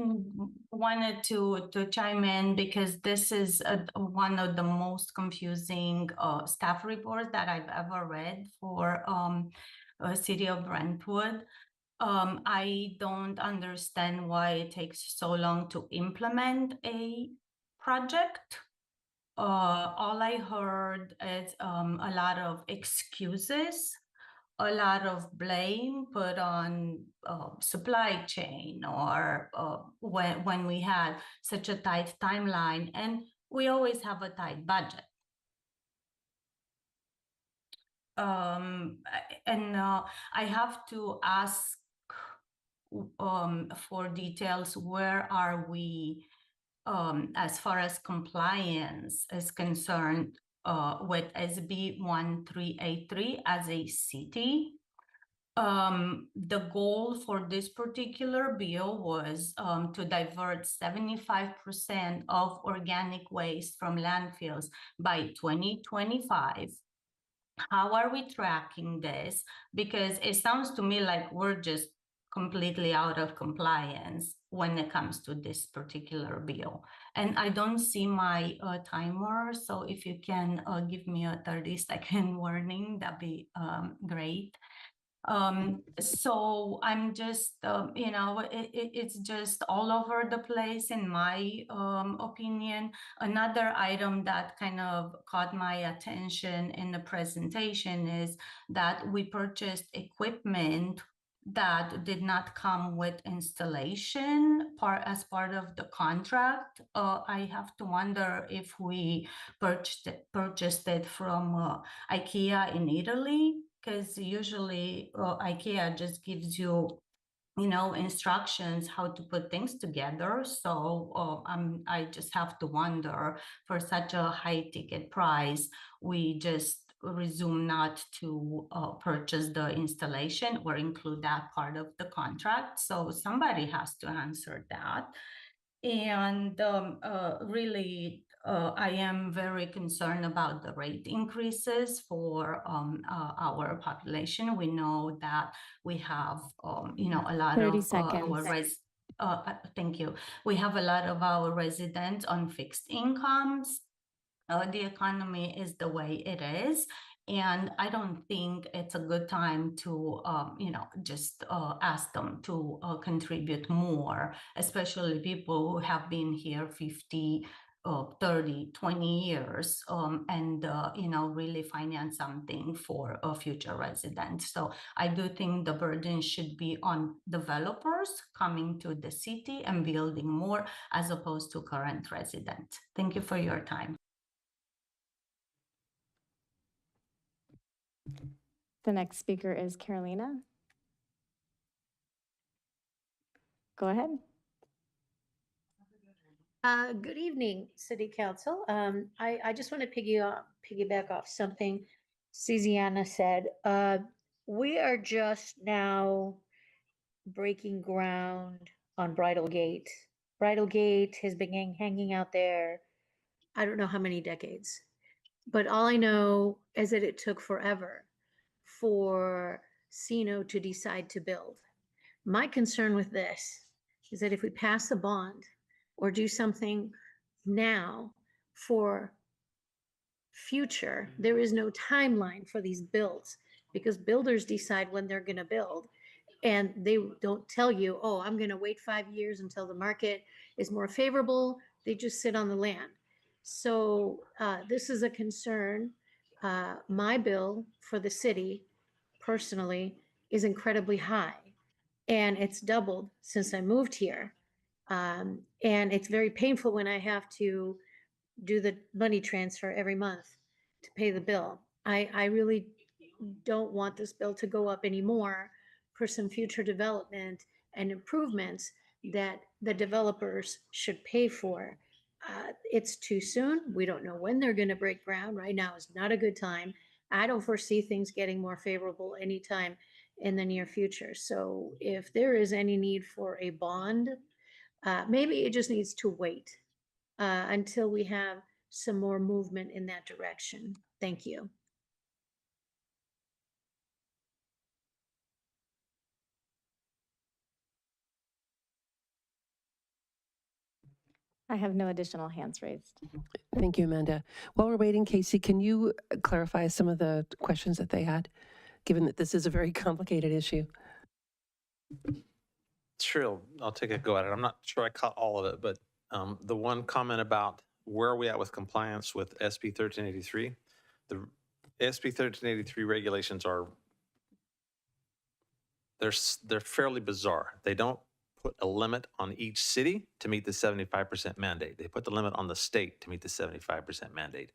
wanted to chime in because this is one of the most confusing staff reports that I've ever read for City of Brentwood. I don't understand why it takes so long to implement a project. All I heard is a lot of excuses, a lot of blame put on supply chain or when we had such a tight timeline, and we always have a tight budget. I have to ask for details. Where are we as far as compliance is concerned with SB 1383 as a city? The goal for this particular bill was to divert 75% of organic waste from landfills by 2025. How are we tracking this? Because it sounds to me like we're just completely out of compliance when it comes to this particular bill. And I don't see my timer, so if you can give me a 30-second warning, that'd be great. So I'm just, it's just all over the place in my opinion. Another item that kind of caught my attention in the presentation is that we purchased equipment that did not come with installation as part of the contract. I have to wonder if we purchased it from IKEA in Italy, because usually IKEA just gives you, instructions how to put things together. So I just have to wonder, for such a high ticket price, we just resume not to purchase the installation or include that part of the contract. So somebody has to answer that. And really, I am very concerned about the rate increases for our population. We know that we have, a lot 30 of seconds. thank you. We have a lot of our residents on fixed incomes. The economy is the way it is, And I don't think it's a good time to, just ask them to contribute more, especially people who have been here 50, 30, 20 years, and, really finance something for a future resident. So I do think the burden should be on developers coming to the city and building more as opposed to current residents. Thank you for your time. The next speaker is Carolina. Go ahead. Good evening, City Council. I just want to piggyback off something Suziana said. We are just now breaking ground on Bridal Gate. Bridal Gate has been hanging out there, I don't know how many decades. But all I know is that it took forever for Sino to decide to build. My concern with this is that if we pass a bond or do something now for future, there is no timeline for these builds because builders decide when they're going to build. And they don't tell you, oh, I'm going to wait 5 years until the market is more favorable. They just sit on the land. So this is a concern. My bill for the city personally is incredibly high. And it's doubled since I moved here. And it's very painful when I have to do the money transfer every month to pay the bill. I really don't want this bill to go up anymore for some future development and improvements that the developers should pay for. It's too soon. We don't know when they're going to break ground. Right now is not a good time. I don't foresee things getting more favorable anytime in the near future. So if there is any need for a bond, maybe it just needs to wait until we have some more movement in that direction. Thank you. I have no additional hands raised. Thank you, Amanda. While we're waiting, Casey, can you clarify some of the questions that they had, given that this is a very complicated issue? Sure, I'll take a go at it. I'm not sure I caught all of it, but the one comment about where are we at with compliance with SB 1383? The SB 1383 regulations are, they're fairly bizarre. They don't put a limit on each city to meet the 75% mandate. They put the limit on the state to meet the 75% mandate.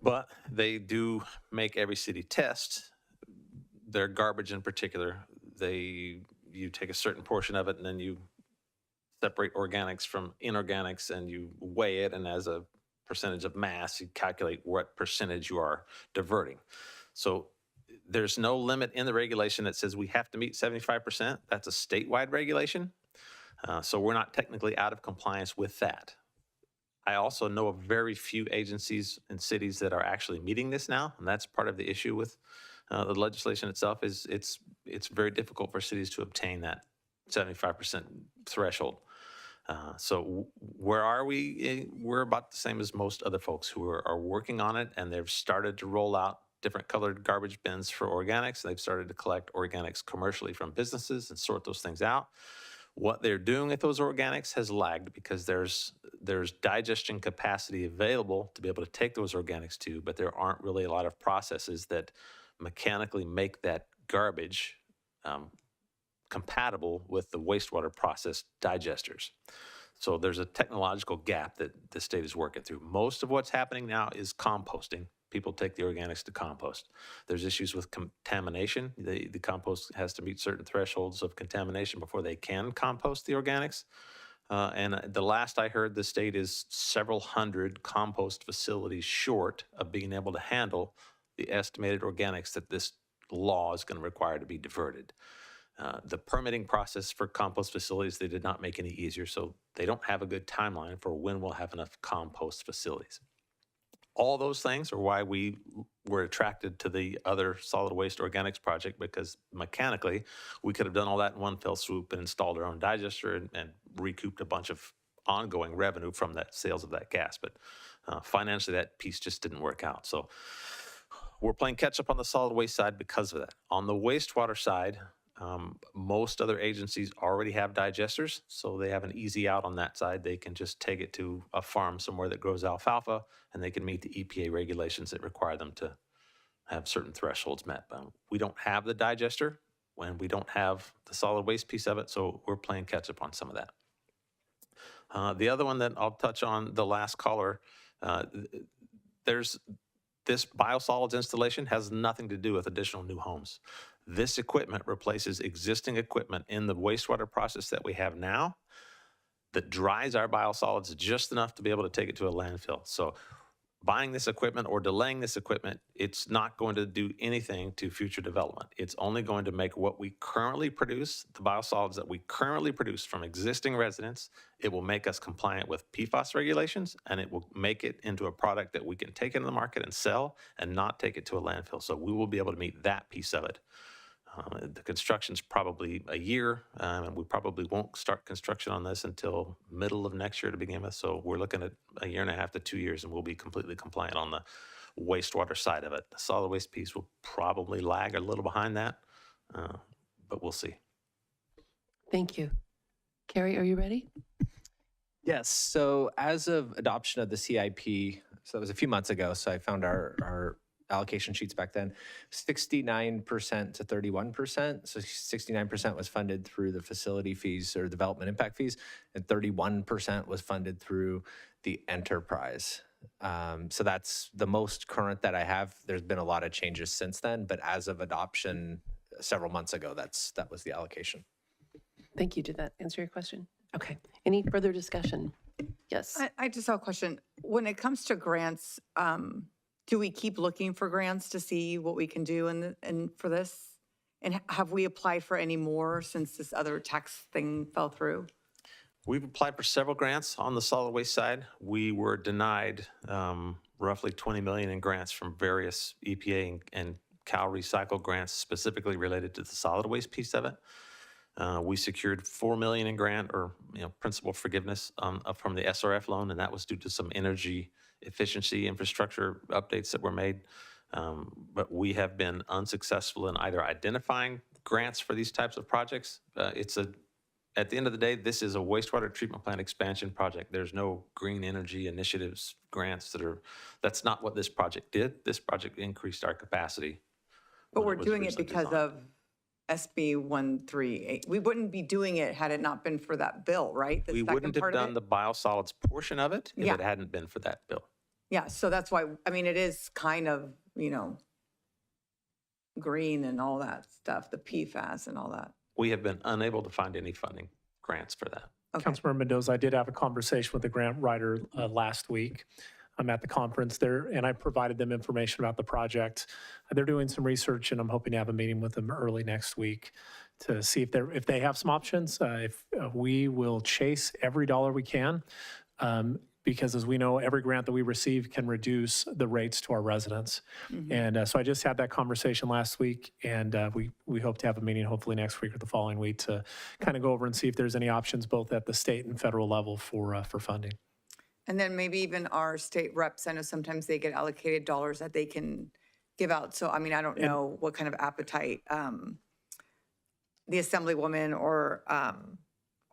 But they do make every city test their garbage in particular. You take a certain portion of it and then you separate organics from inorganics and you weigh it, and as a percentage of mass, you calculate what percentage you are diverting. So there's no limit in the regulation that says we have to meet 75%. That's a statewide regulation. So we're not technically out of compliance with that. I also know of very few agencies and cities that are actually meeting this now, and that's part of the issue with the legislation itself. Is it's very difficult for cities to obtain that 75% threshold. So where are we? We're about the same as most other folks who are working on it, and they've started to roll out different colored garbage bins for organics. They've started to collect organics commercially from businesses and sort those things out. What they're doing with those organics has lagged because there's digestion capacity available to be able to take those organics to, but there aren't really a lot of processes that mechanically make that garbage compatible with the wastewater process digesters. So there's a technological gap that the state is working through. Most of what's happening now is composting. People take the organics to compost. There's issues with contamination. The compost has to meet certain thresholds of contamination before they can compost the organics. And the last I heard, the state is several hundred compost facilities short of being able to handle the estimated organics that this law is going to require to be diverted. The permitting process for compost facilities, they did not make any easier, so they don't have a good timeline for when we'll have enough compost facilities. All those things are why we were attracted to the other solid waste organics project, because mechanically we could have done all that in one fell swoop and installed our own digester and recouped a bunch of ongoing revenue from that sales of that gas. But financially, that piece just didn't work out. So we're playing catch up on the solid waste side because of that. On the wastewater side, most other agencies already have digesters, so they have an easy out on that side. They can just take it to a farm somewhere that grows alfalfa, and they can meet the EPA regulations that require them to have certain thresholds met. We don't have the digester when we don't have the solid waste piece of it, so we're playing catch up on some of that. The other one that I'll touch on, the last caller, there's this biosolids installation has nothing to do with additional new homes. This equipment replaces existing equipment in the wastewater process that we have now that dries our biosolids just enough to be able to take it to a landfill. So buying this equipment or delaying this equipment, it's not going to do anything to future development. It's only going to make what we currently produce, the biosolids that we currently produce from existing residents, it will make us compliant with PFAS regulations, and it will make it into a product that we can take into the market and sell and not take it to a landfill. So we will be able to meet that piece of it. The construction's probably a year, and we probably won't start construction on this until middle of next year to begin with. So we're looking at a year and a half to 2 years, and we'll be completely compliant on the wastewater side of it. The solid waste piece will probably lag a little behind that, but we'll see. Thank you. Carrie, are you ready? Yes. So as of adoption of the CIP, so it was a few months ago, so I found our allocation sheets back then, 69% to 31%. So 69% was funded through the facility fees or development impact fees, and 31% was funded through the enterprise. So that's the most current that I have. There's been a lot of changes since then, but as of adoption several months ago, that was the allocation. Thank you. Did that answer your question? Okay. Any further discussion? Yes. I just have a question. When it comes to grants, do we keep looking for grants to see what we can do and for this? And have we applied for any more since this other tax thing fell through? We've applied for several grants on the solid waste side. We were denied roughly $20 million in grants from various EPA and Cal Recycle grants specifically related to the solid waste piece of it. We secured $4 million in grant or principal forgiveness from the SRF loan, and that was due to some energy efficiency infrastructure updates that were made. But we have been unsuccessful in either identifying grants for these types of projects. At the end of the day, this is a wastewater treatment plant expansion project. There's no green energy initiatives grants that's not what this project did. This project increased our capacity. But we're doing it because of SB 138. We wouldn't be doing it had it not been for that bill, right? We wouldn't have done the biosolids portion of it if it hadn't been for that bill. Yeah, so that's why, I mean, it is kind of, green and all that stuff, the PFAS and all that. We have been unable to find any funding grants for that. Okay. Councilmember Mendoza, I did have a conversation with the grant writer last week. I'm at the conference there, and I provided them information about the project. They're doing some research, and I'm hoping to have a meeting with them early next week to see if they have some options. We will chase every dollar we can, because as we know, every grant that we receive can reduce the rates to our residents. Mm-hmm. And so I just had that conversation last week, and we hope to have a meeting hopefully next week or the following week to kind of go over and see if there's any options both at the state and federal level for funding. And then maybe even our state reps, I know sometimes they get allocated dollars that they can give out. So, I mean, I don't know what kind of appetite the Assemblywoman or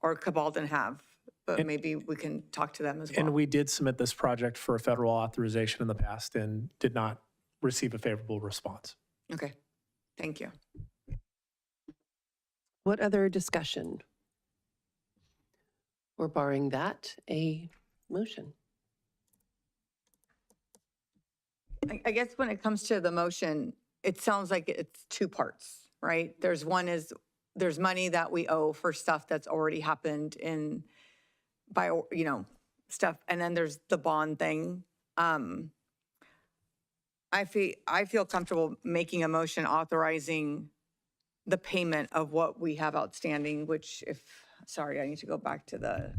Cabalden have, but maybe we can talk to them as well. And we did submit this project for a federal authorization in the past and did not receive a favorable response. Okay, thank you. What other discussion? Or barring that, a motion? I guess when it comes to the motion, it sounds like it's two parts, right? There's money that we owe for stuff that's already happened by stuff, and then there's the bond thing. I feel comfortable making a motion authorizing the payment of what we have outstanding, I need to go back to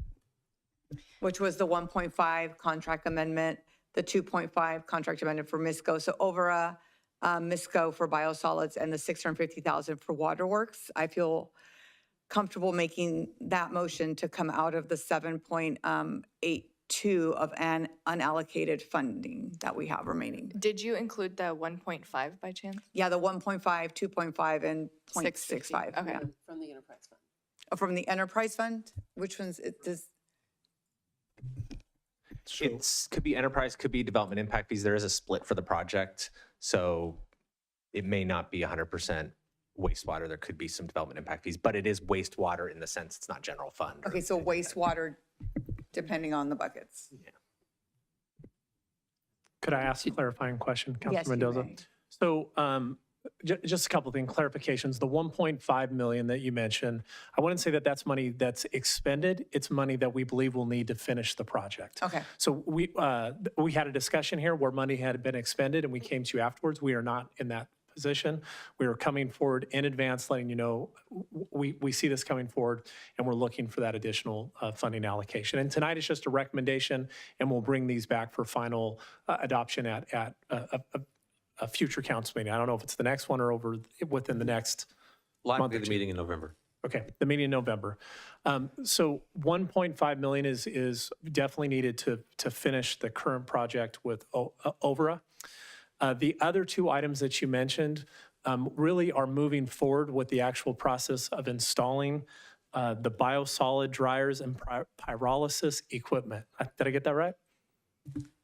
which was the 1.5 contract amendment, the 2.5 contract amendment for MISCO. So over MISCO for biosolids and the $650,000 for waterworks. I feel comfortable making that motion to come out of the 7.82 2 of an unallocated funding that we have remaining. Did you include the 1.5 by chance? Yeah, the 1.5, 2.5, and 650. 0.65. Okay. yeah. From the enterprise fund. Oh, from the enterprise fund? Which ones, does, It's could be enterprise, could be development impact fees. There is a split for the project, so it may not be 100% wastewater. There could be some development impact fees, but it is wastewater in the sense it's not general fund. or okay, so anything like that. wastewater, depending on the buckets. Could I ask a clarifying question, Yes, Councilor you Mendoza? may. So just a couple of things, clarifications. The 1.5 million that you mentioned, I wouldn't say that that's money that's expended. It's money that we believe we'll need to finish the project. Okay. So we had a discussion here where money had been expended and we came to you afterwards. We are not in that position. We are coming forward in advance, letting you know we see this coming forward and we're looking for that additional funding allocation. And tonight is just a recommendation and we'll bring these back for final adoption at a future council meeting. I don't know if it's the next one or over within the next month Likely or the two. meeting in November. Okay, the meeting in November. So 1.5 million is definitely needed to finish the current project with OVRA. The other two items that you mentioned really are moving forward with the actual process of installing the biosolid dryers and pyrolysis equipment. Did I get that right?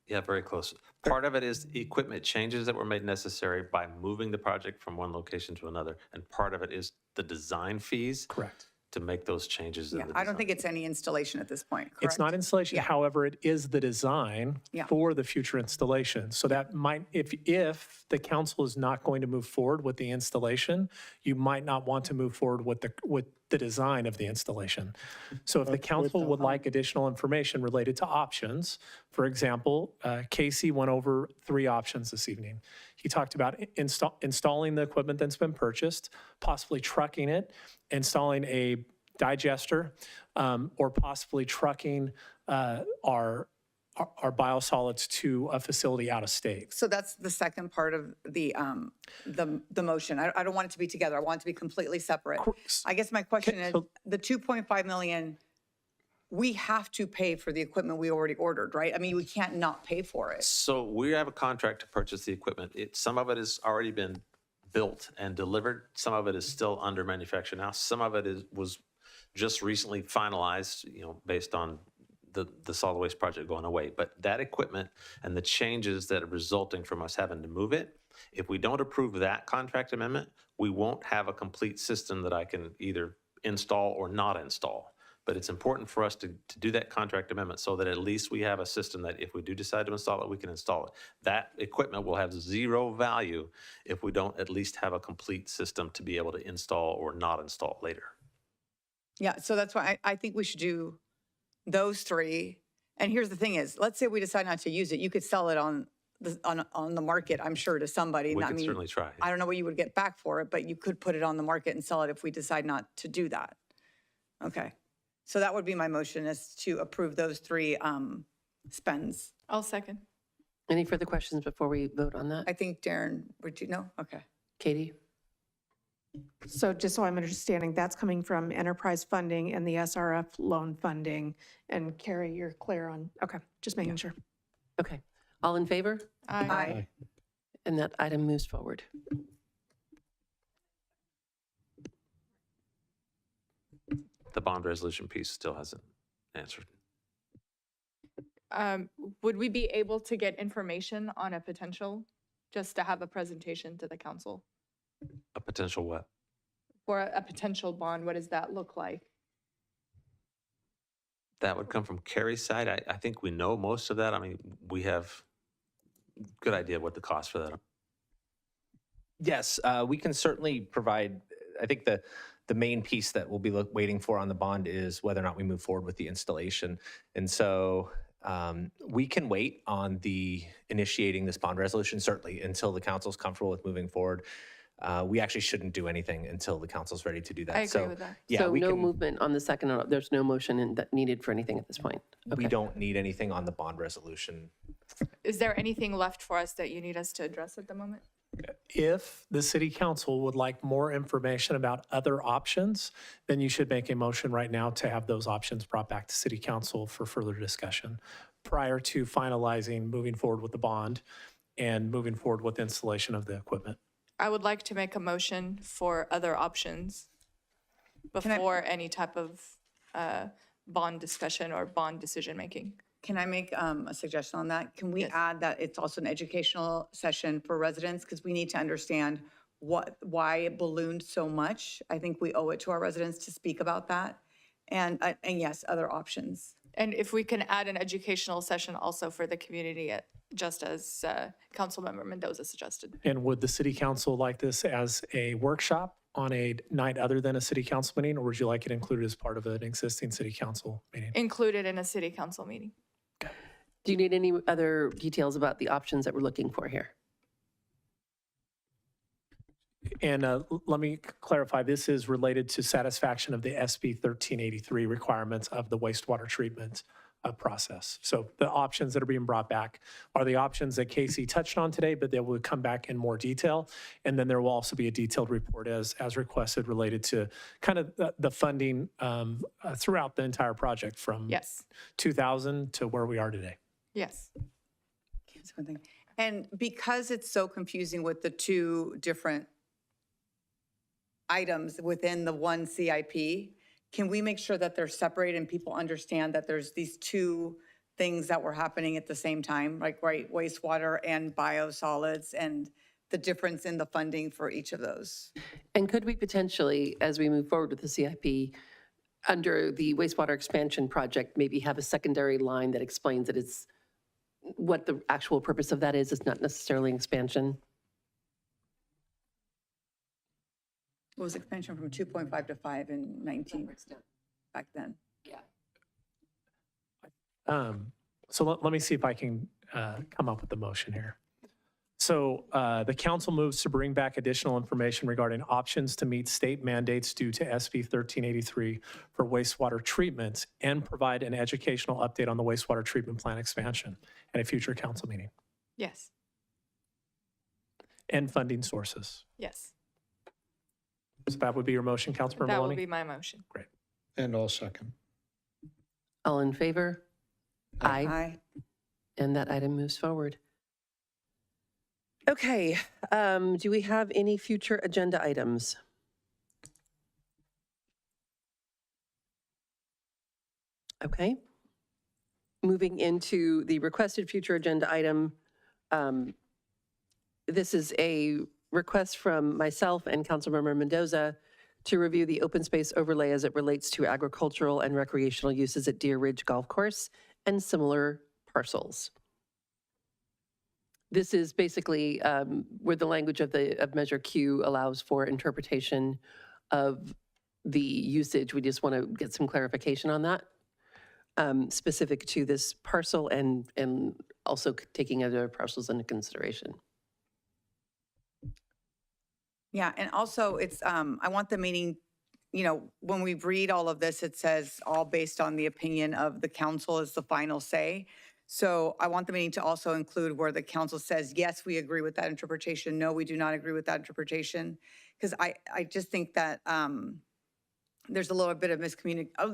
Yeah, very close. Part of it is equipment changes that were made necessary by moving the project from one location to another. And part of it is the design fees. Correct. To make those changes. in Yeah, the I don't design. think it's any installation at this point, correct? It's not installation, Yeah. however, it is the design Yeah. for the future installation. So that might, if the council is not going to move forward with the installation, you might not want to move forward with the design of the installation. So if the council would like additional information related to options, for example, Casey went over 3 options this evening. He talked about installing the equipment that's been purchased, possibly trucking it, installing a digester, or possibly trucking our biosolids to a facility out of state. So that's the second part of the motion. I don't want it to be together. I want it to be completely separate. I guess my question is, the 2.5 million, we have to pay for the equipment we already ordered, right? I mean, we can't not pay for it. So we have a contract to purchase the equipment. Some of it has already been built and delivered. Some of it is still under manufacture now. Some of it was just recently finalized, based on the solid waste project going away. But that equipment and the changes that are resulting from us having to move it, if we don't approve that contract amendment, we won't have a complete system that I can either install or not install. But it's important for us to do that contract amendment so that at least we have a system that if we do decide to install it, we can install it. That equipment will have zero value if we don't at least have a complete system to be able to install or not install later. Yeah, so that's why I think we should do those 3. And here's the thing is, let's say we decide not to use it, you could sell it on the market, I'm sure, to somebody. We I can mean, certainly try. I don't know what you would get back for it, but you could put it on the market and sell it if we decide not to do that. Okay. So that would be my motion, is to approve those 3 spends. I'll second. Any further questions before we vote on that? I think Darren, would you know? Okay. Katie? So just so I'm understanding, that's coming from enterprise funding and the SRF loan funding. And Carrie, you're clear on, okay, just making sure. Okay. All in favor? Aye. And that item moves forward. The bond resolution piece still hasn't answered. Would we be able to get information on a potential, just to have a presentation to the council? A potential what? For a potential bond, what does that look like? That would come from Carrie's side. I think we know most of that. I mean, we have good idea of what the cost for that are. Yes, we can certainly provide, I think the main piece that we'll be waiting for on the bond is whether or not we move forward with the installation. And so we can wait on the initiating this bond resolution, certainly, until the council's comfortable with moving forward. We actually shouldn't do anything until the council's ready to do that. I agree with that. Yeah, So we no can, movement on the second, there's no motion needed for anything at this point? we Okay. don't need anything on the bond resolution. Is there anything left for us that you need us to address at the moment? If the city council would like more information about other options, then you should make a motion right now to have those options brought back to city council for further discussion prior to finalizing moving forward with the bond and moving forward with installation of the equipment. I would like to make a motion for other options before any type of bond discussion or bond decision-making. Can I make a suggestion on that? Can we add that it's also an educational session for residents? Because we need to understand why it ballooned so much. I think we owe it to our residents to speak about that. And yes, other options. And if we can add an educational session also for the community, just as Councilmember Mendoza suggested. And would the city council like this as a workshop on a night other than a city council meeting, or would you like it included as part of an existing city council meeting? Included in a city council meeting. Do you need any other details about the options that we're looking for here? And let me clarify, this is related to satisfaction of the SB 1383 requirements of the wastewater treatment process. So the options that are being brought back are the options that Casey touched on today, but they will come back in more detail. And then there will also be a detailed report as requested related to kind of the funding throughout the entire project from 2000 to where we are today. Yes. One thing. And because it's so confusing with the two different items within the one CIP, can we make sure that they're separated and people understand that there's these two things that were happening at the same time, like wastewater and biosolids, and the difference in the funding for each of those? And could we potentially, as we move forward with the CIP, under the wastewater expansion project, maybe have a secondary line that explains that it's what the actual purpose of that is? It's not necessarily expansion. It was expansion from 2.5 to 5 in 19 back then. So let me see if I can come up with the motion here. So the council moves to bring back additional information regarding options to meet state mandates due to SB 1383 for wastewater treatment and provide an educational update on the wastewater treatment plant expansion at a future council meeting. Yes. And funding sources. Yes. So that would be your motion, Councilmember That Maloney? will be my motion. Great. And I'll second. All in favor? Aye. Aye. And that item moves forward. Okay, do we have any future agenda items? Okay. Moving into the requested future agenda item, this is a request from myself and Councilmember Mendoza to review the open space overlay as it relates to agricultural and recreational uses at Deer Ridge Golf Course and similar parcels. This is basically where the language of Measure Q allows for interpretation of the usage. We just want to get some clarification on that, specific to this parcel and also taking other parcels into consideration. Yeah, and also it's, I want the meeting, you know, when we read all of this, it says all based on the opinion of the council is the final say. So I want the meeting to also include where the council says, yes, we agree with that interpretation. No, we do not agree with that interpretation. Because I just think that there's a little bit of miscommunication. Oh,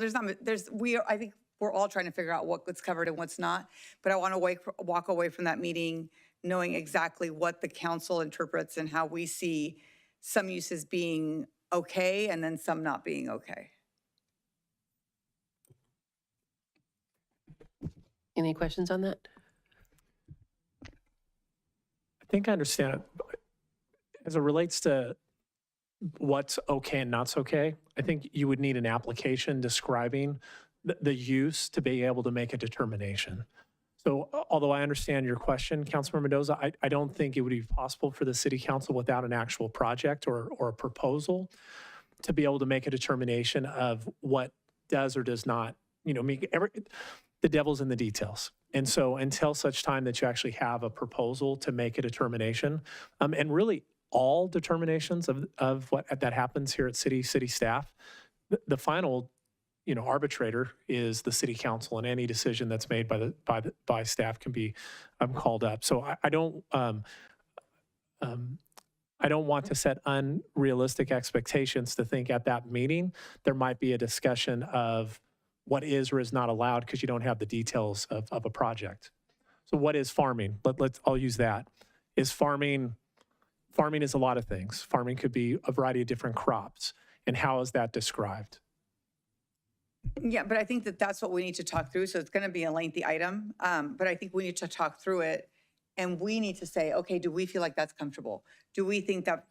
I think we're all trying to figure out what's covered and what's not. But I want to walk away from that meeting knowing exactly what the council interprets and how we see some uses being okay and then some not being okay. Any questions on that? I think I understand it. As it relates to what's okay and not okay, I think you would need an application describing the use to be able to make a determination. So although I understand your question, Councilmember Mendoza, I don't think it would be possible for the city council without an actual project or a proposal to be able to make a determination of what does or does not, the devil's in the details. And so until such time that you actually have a proposal to make a determination, and really all determinations of what that happens here at city staff, the final arbitrator is the city council, and any decision that's made by staff can be called up. So I don't I don't want to set unrealistic expectations to think at that meeting, there might be a discussion of what is or is not allowed because you don't have the details of a project. So what is farming? I'll use that. Is farming is a lot of things. Farming could be a variety of different crops. And how is that described? Yeah, but I think that that's what we need to talk through. So it's going to be a lengthy item, but I think we need to talk through it. And we need to say, okay, do we feel like that's comfortable? Do we think that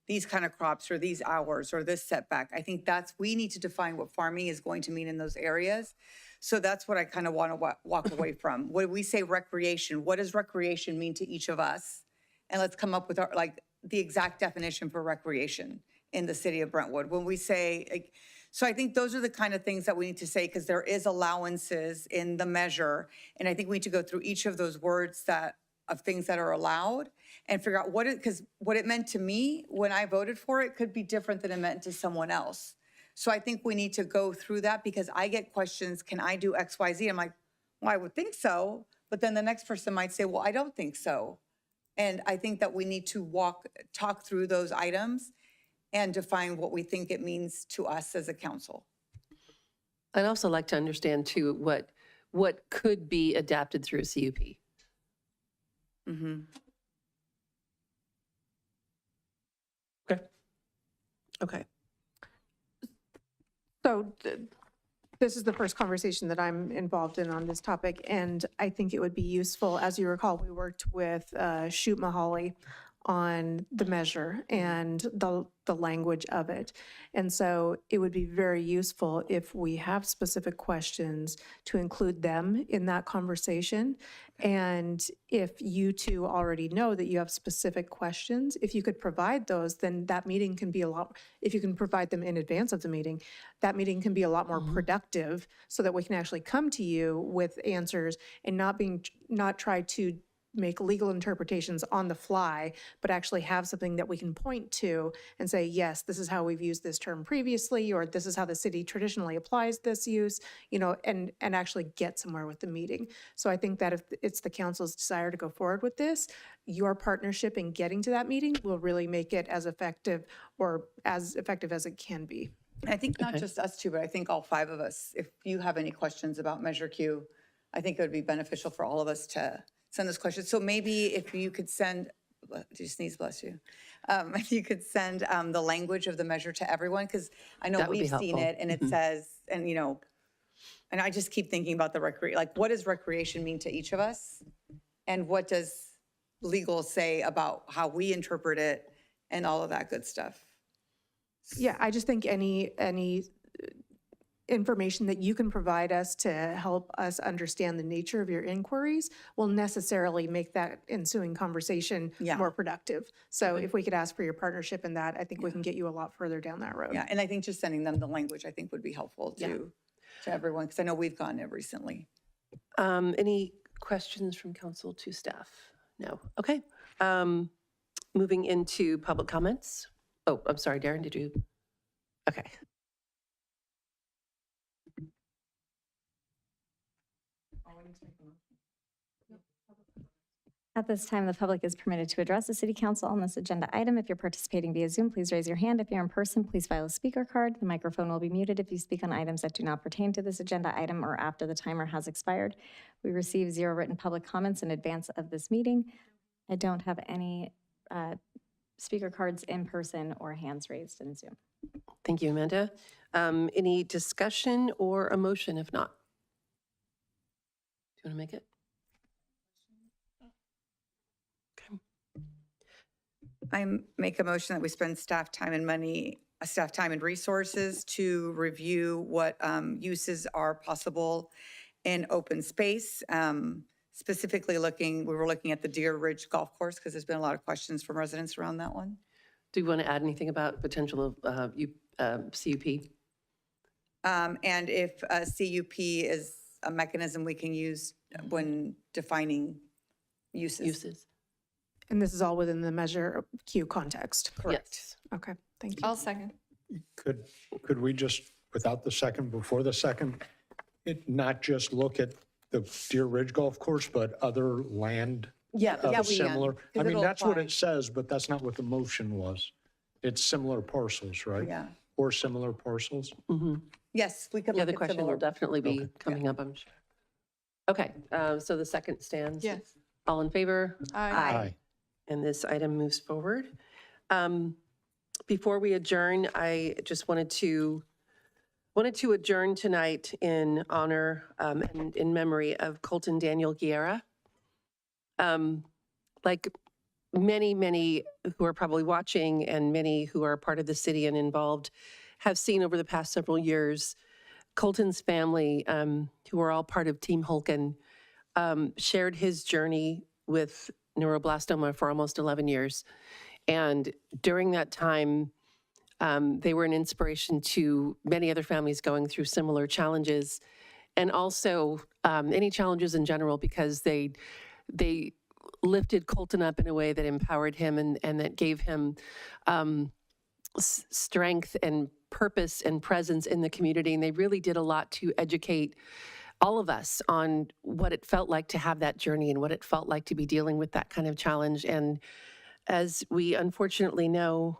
these kind of crops or these hours or this setback, I think we need to define what farming is going to mean in those areas. So that's what I kind of want to walk away from. When we say recreation, what does recreation mean to each of us? And let's come up with the exact definition for recreation in the city of Brentwood. When we say, so I think those are the kind of things that we need to say, because there is allowances in the measure. And I think we need to go through each of those words of things that are allowed and figure out because what it meant to me when I voted for it could be different than it meant to someone else. So I think we need to go through that, because I get questions, can I do X, Y, Z? I'm like, well, I would think so. But then the next person might say, well, I don't think so. And I think that we need to talk through those items and define what we think it means to us as a council. I'd also like to understand too, what could be adapted through a CUP. Mm-hmm. Okay. So this is the first conversation that I'm involved in on this topic, and I think it would be useful. As you recall, we worked with Shoot Mahali on the measure and the language of it. And so it would be very useful if we have specific questions to include them in that conversation. And if you two already know that you have specific questions, if you could provide those, then that meeting can be if you can provide them in advance of the meeting, that meeting can be a lot more productive, so that we can actually come to you with answers and not try to make legal interpretations on the fly, but actually have something that we can point to and say, yes, this is how we've used this term previously, or this is how the city traditionally applies this use, and actually get somewhere with the meeting. So I think that if it's the council's desire to go forward with this, your partnership in getting to that meeting will really make it as effective as it can be. I think not just us two, but I think all five of us, if you have any questions about Measure Q, I think it would be beneficial for all of us to send those questions. So maybe if you could send, did you sneeze, bless you? If you could send the language of the measure to everyone, because I know we've seen it and it says, and and I just keep thinking about the what does recreation mean to each of us? And what does legal say about how we interpret it and all of that good stuff? Yeah, I just think any information that you can provide us to help us understand the nature of your inquiries will necessarily make that ensuing conversation more productive. So if we could ask for your partnership in that, I think we can get you a lot further down that road. Yeah, and I think just sending them the language, I think would be helpful to everyone, because I know we've gotten it recently. Any questions from council to staff? No. Okay. Moving into public comments. Oh, I'm sorry, Darren, did you? Okay. At this time, the public is permitted to address the city council on this agenda item. If you're participating via Zoom, please raise your hand. If you're in person, please file a speaker card. The microphone will be muted if you speak on items that do not pertain to this agenda item or after the timer has expired. We received 0 written public comments in advance of this meeting. I don't have any speaker cards in person or hands raised in Zoom. Thank you, Amanda. Any discussion or a motion? If not, do you want to make it? I make a motion that we spend staff time and money, staff time and resources to review what uses are possible in open space. Specifically we were looking at the Deer Ridge Golf Course, because there's been a lot of questions from residents around that one. Do you want to add anything about potential of CUP? And if a CUP is a mechanism we can use when defining uses. And this is all within the Measure Q context? Correct. Yes. Okay, thank you. I'll second. Could we just, without the second, before the second, not just look at the Deer Ridge Golf Course, but other land Yeah, of yeah, we, similar. I 'cause mean, it'll that's what apply. it says, but that's not what the motion was. It's similar parcels, right? Yeah. Or similar parcels? Yes, we could yeah, look the at question will similar. definitely be Okay. coming up, I'm sure. Okay, so the second stands. Yes. All in favor? Aye. And this item moves forward. Before we adjourn, I just wanted to adjourn tonight in honor and in memory of Colton Daniel Guerra. Like many who are probably watching and many who are part of the city and involved have seen over the past several years, Colton's family, who are all part of Team Holken, shared his journey with neuroblastoma for almost 11 years. And during that time, they were an inspiration to many other families going through similar challenges, and also any challenges in general, because they lifted Colton up in a way that empowered him and that gave him strength and purpose and presence in the community. And they really did a lot to educate all of us on what it felt like to have that journey and what it felt like to be dealing with that kind of challenge. And as we unfortunately know,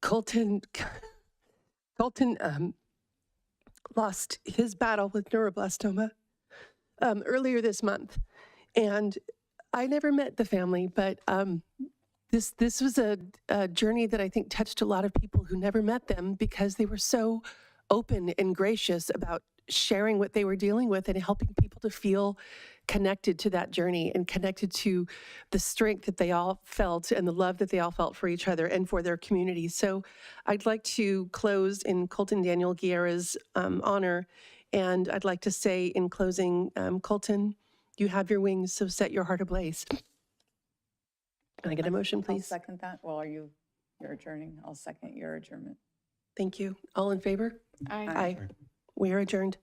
Colton lost his battle with neuroblastoma earlier this month. And I never met the family, but this was a journey that I think touched a lot of people who never met them, because they were so open and gracious about sharing what they were dealing with and helping people to feel connected to that journey and connected to the strength that they all felt and the love that they all felt for each other and for their community. So I'd like to close in Colton Daniel Guerra's honor. And I'd like to say in closing, Colton, you have your wings, so set your heart ablaze. Can I get a motion, I'll please? second that. Well, you're adjourning. I'll second your adjournment. Thank you. All in favor? Aye. Aye. We are adjourned.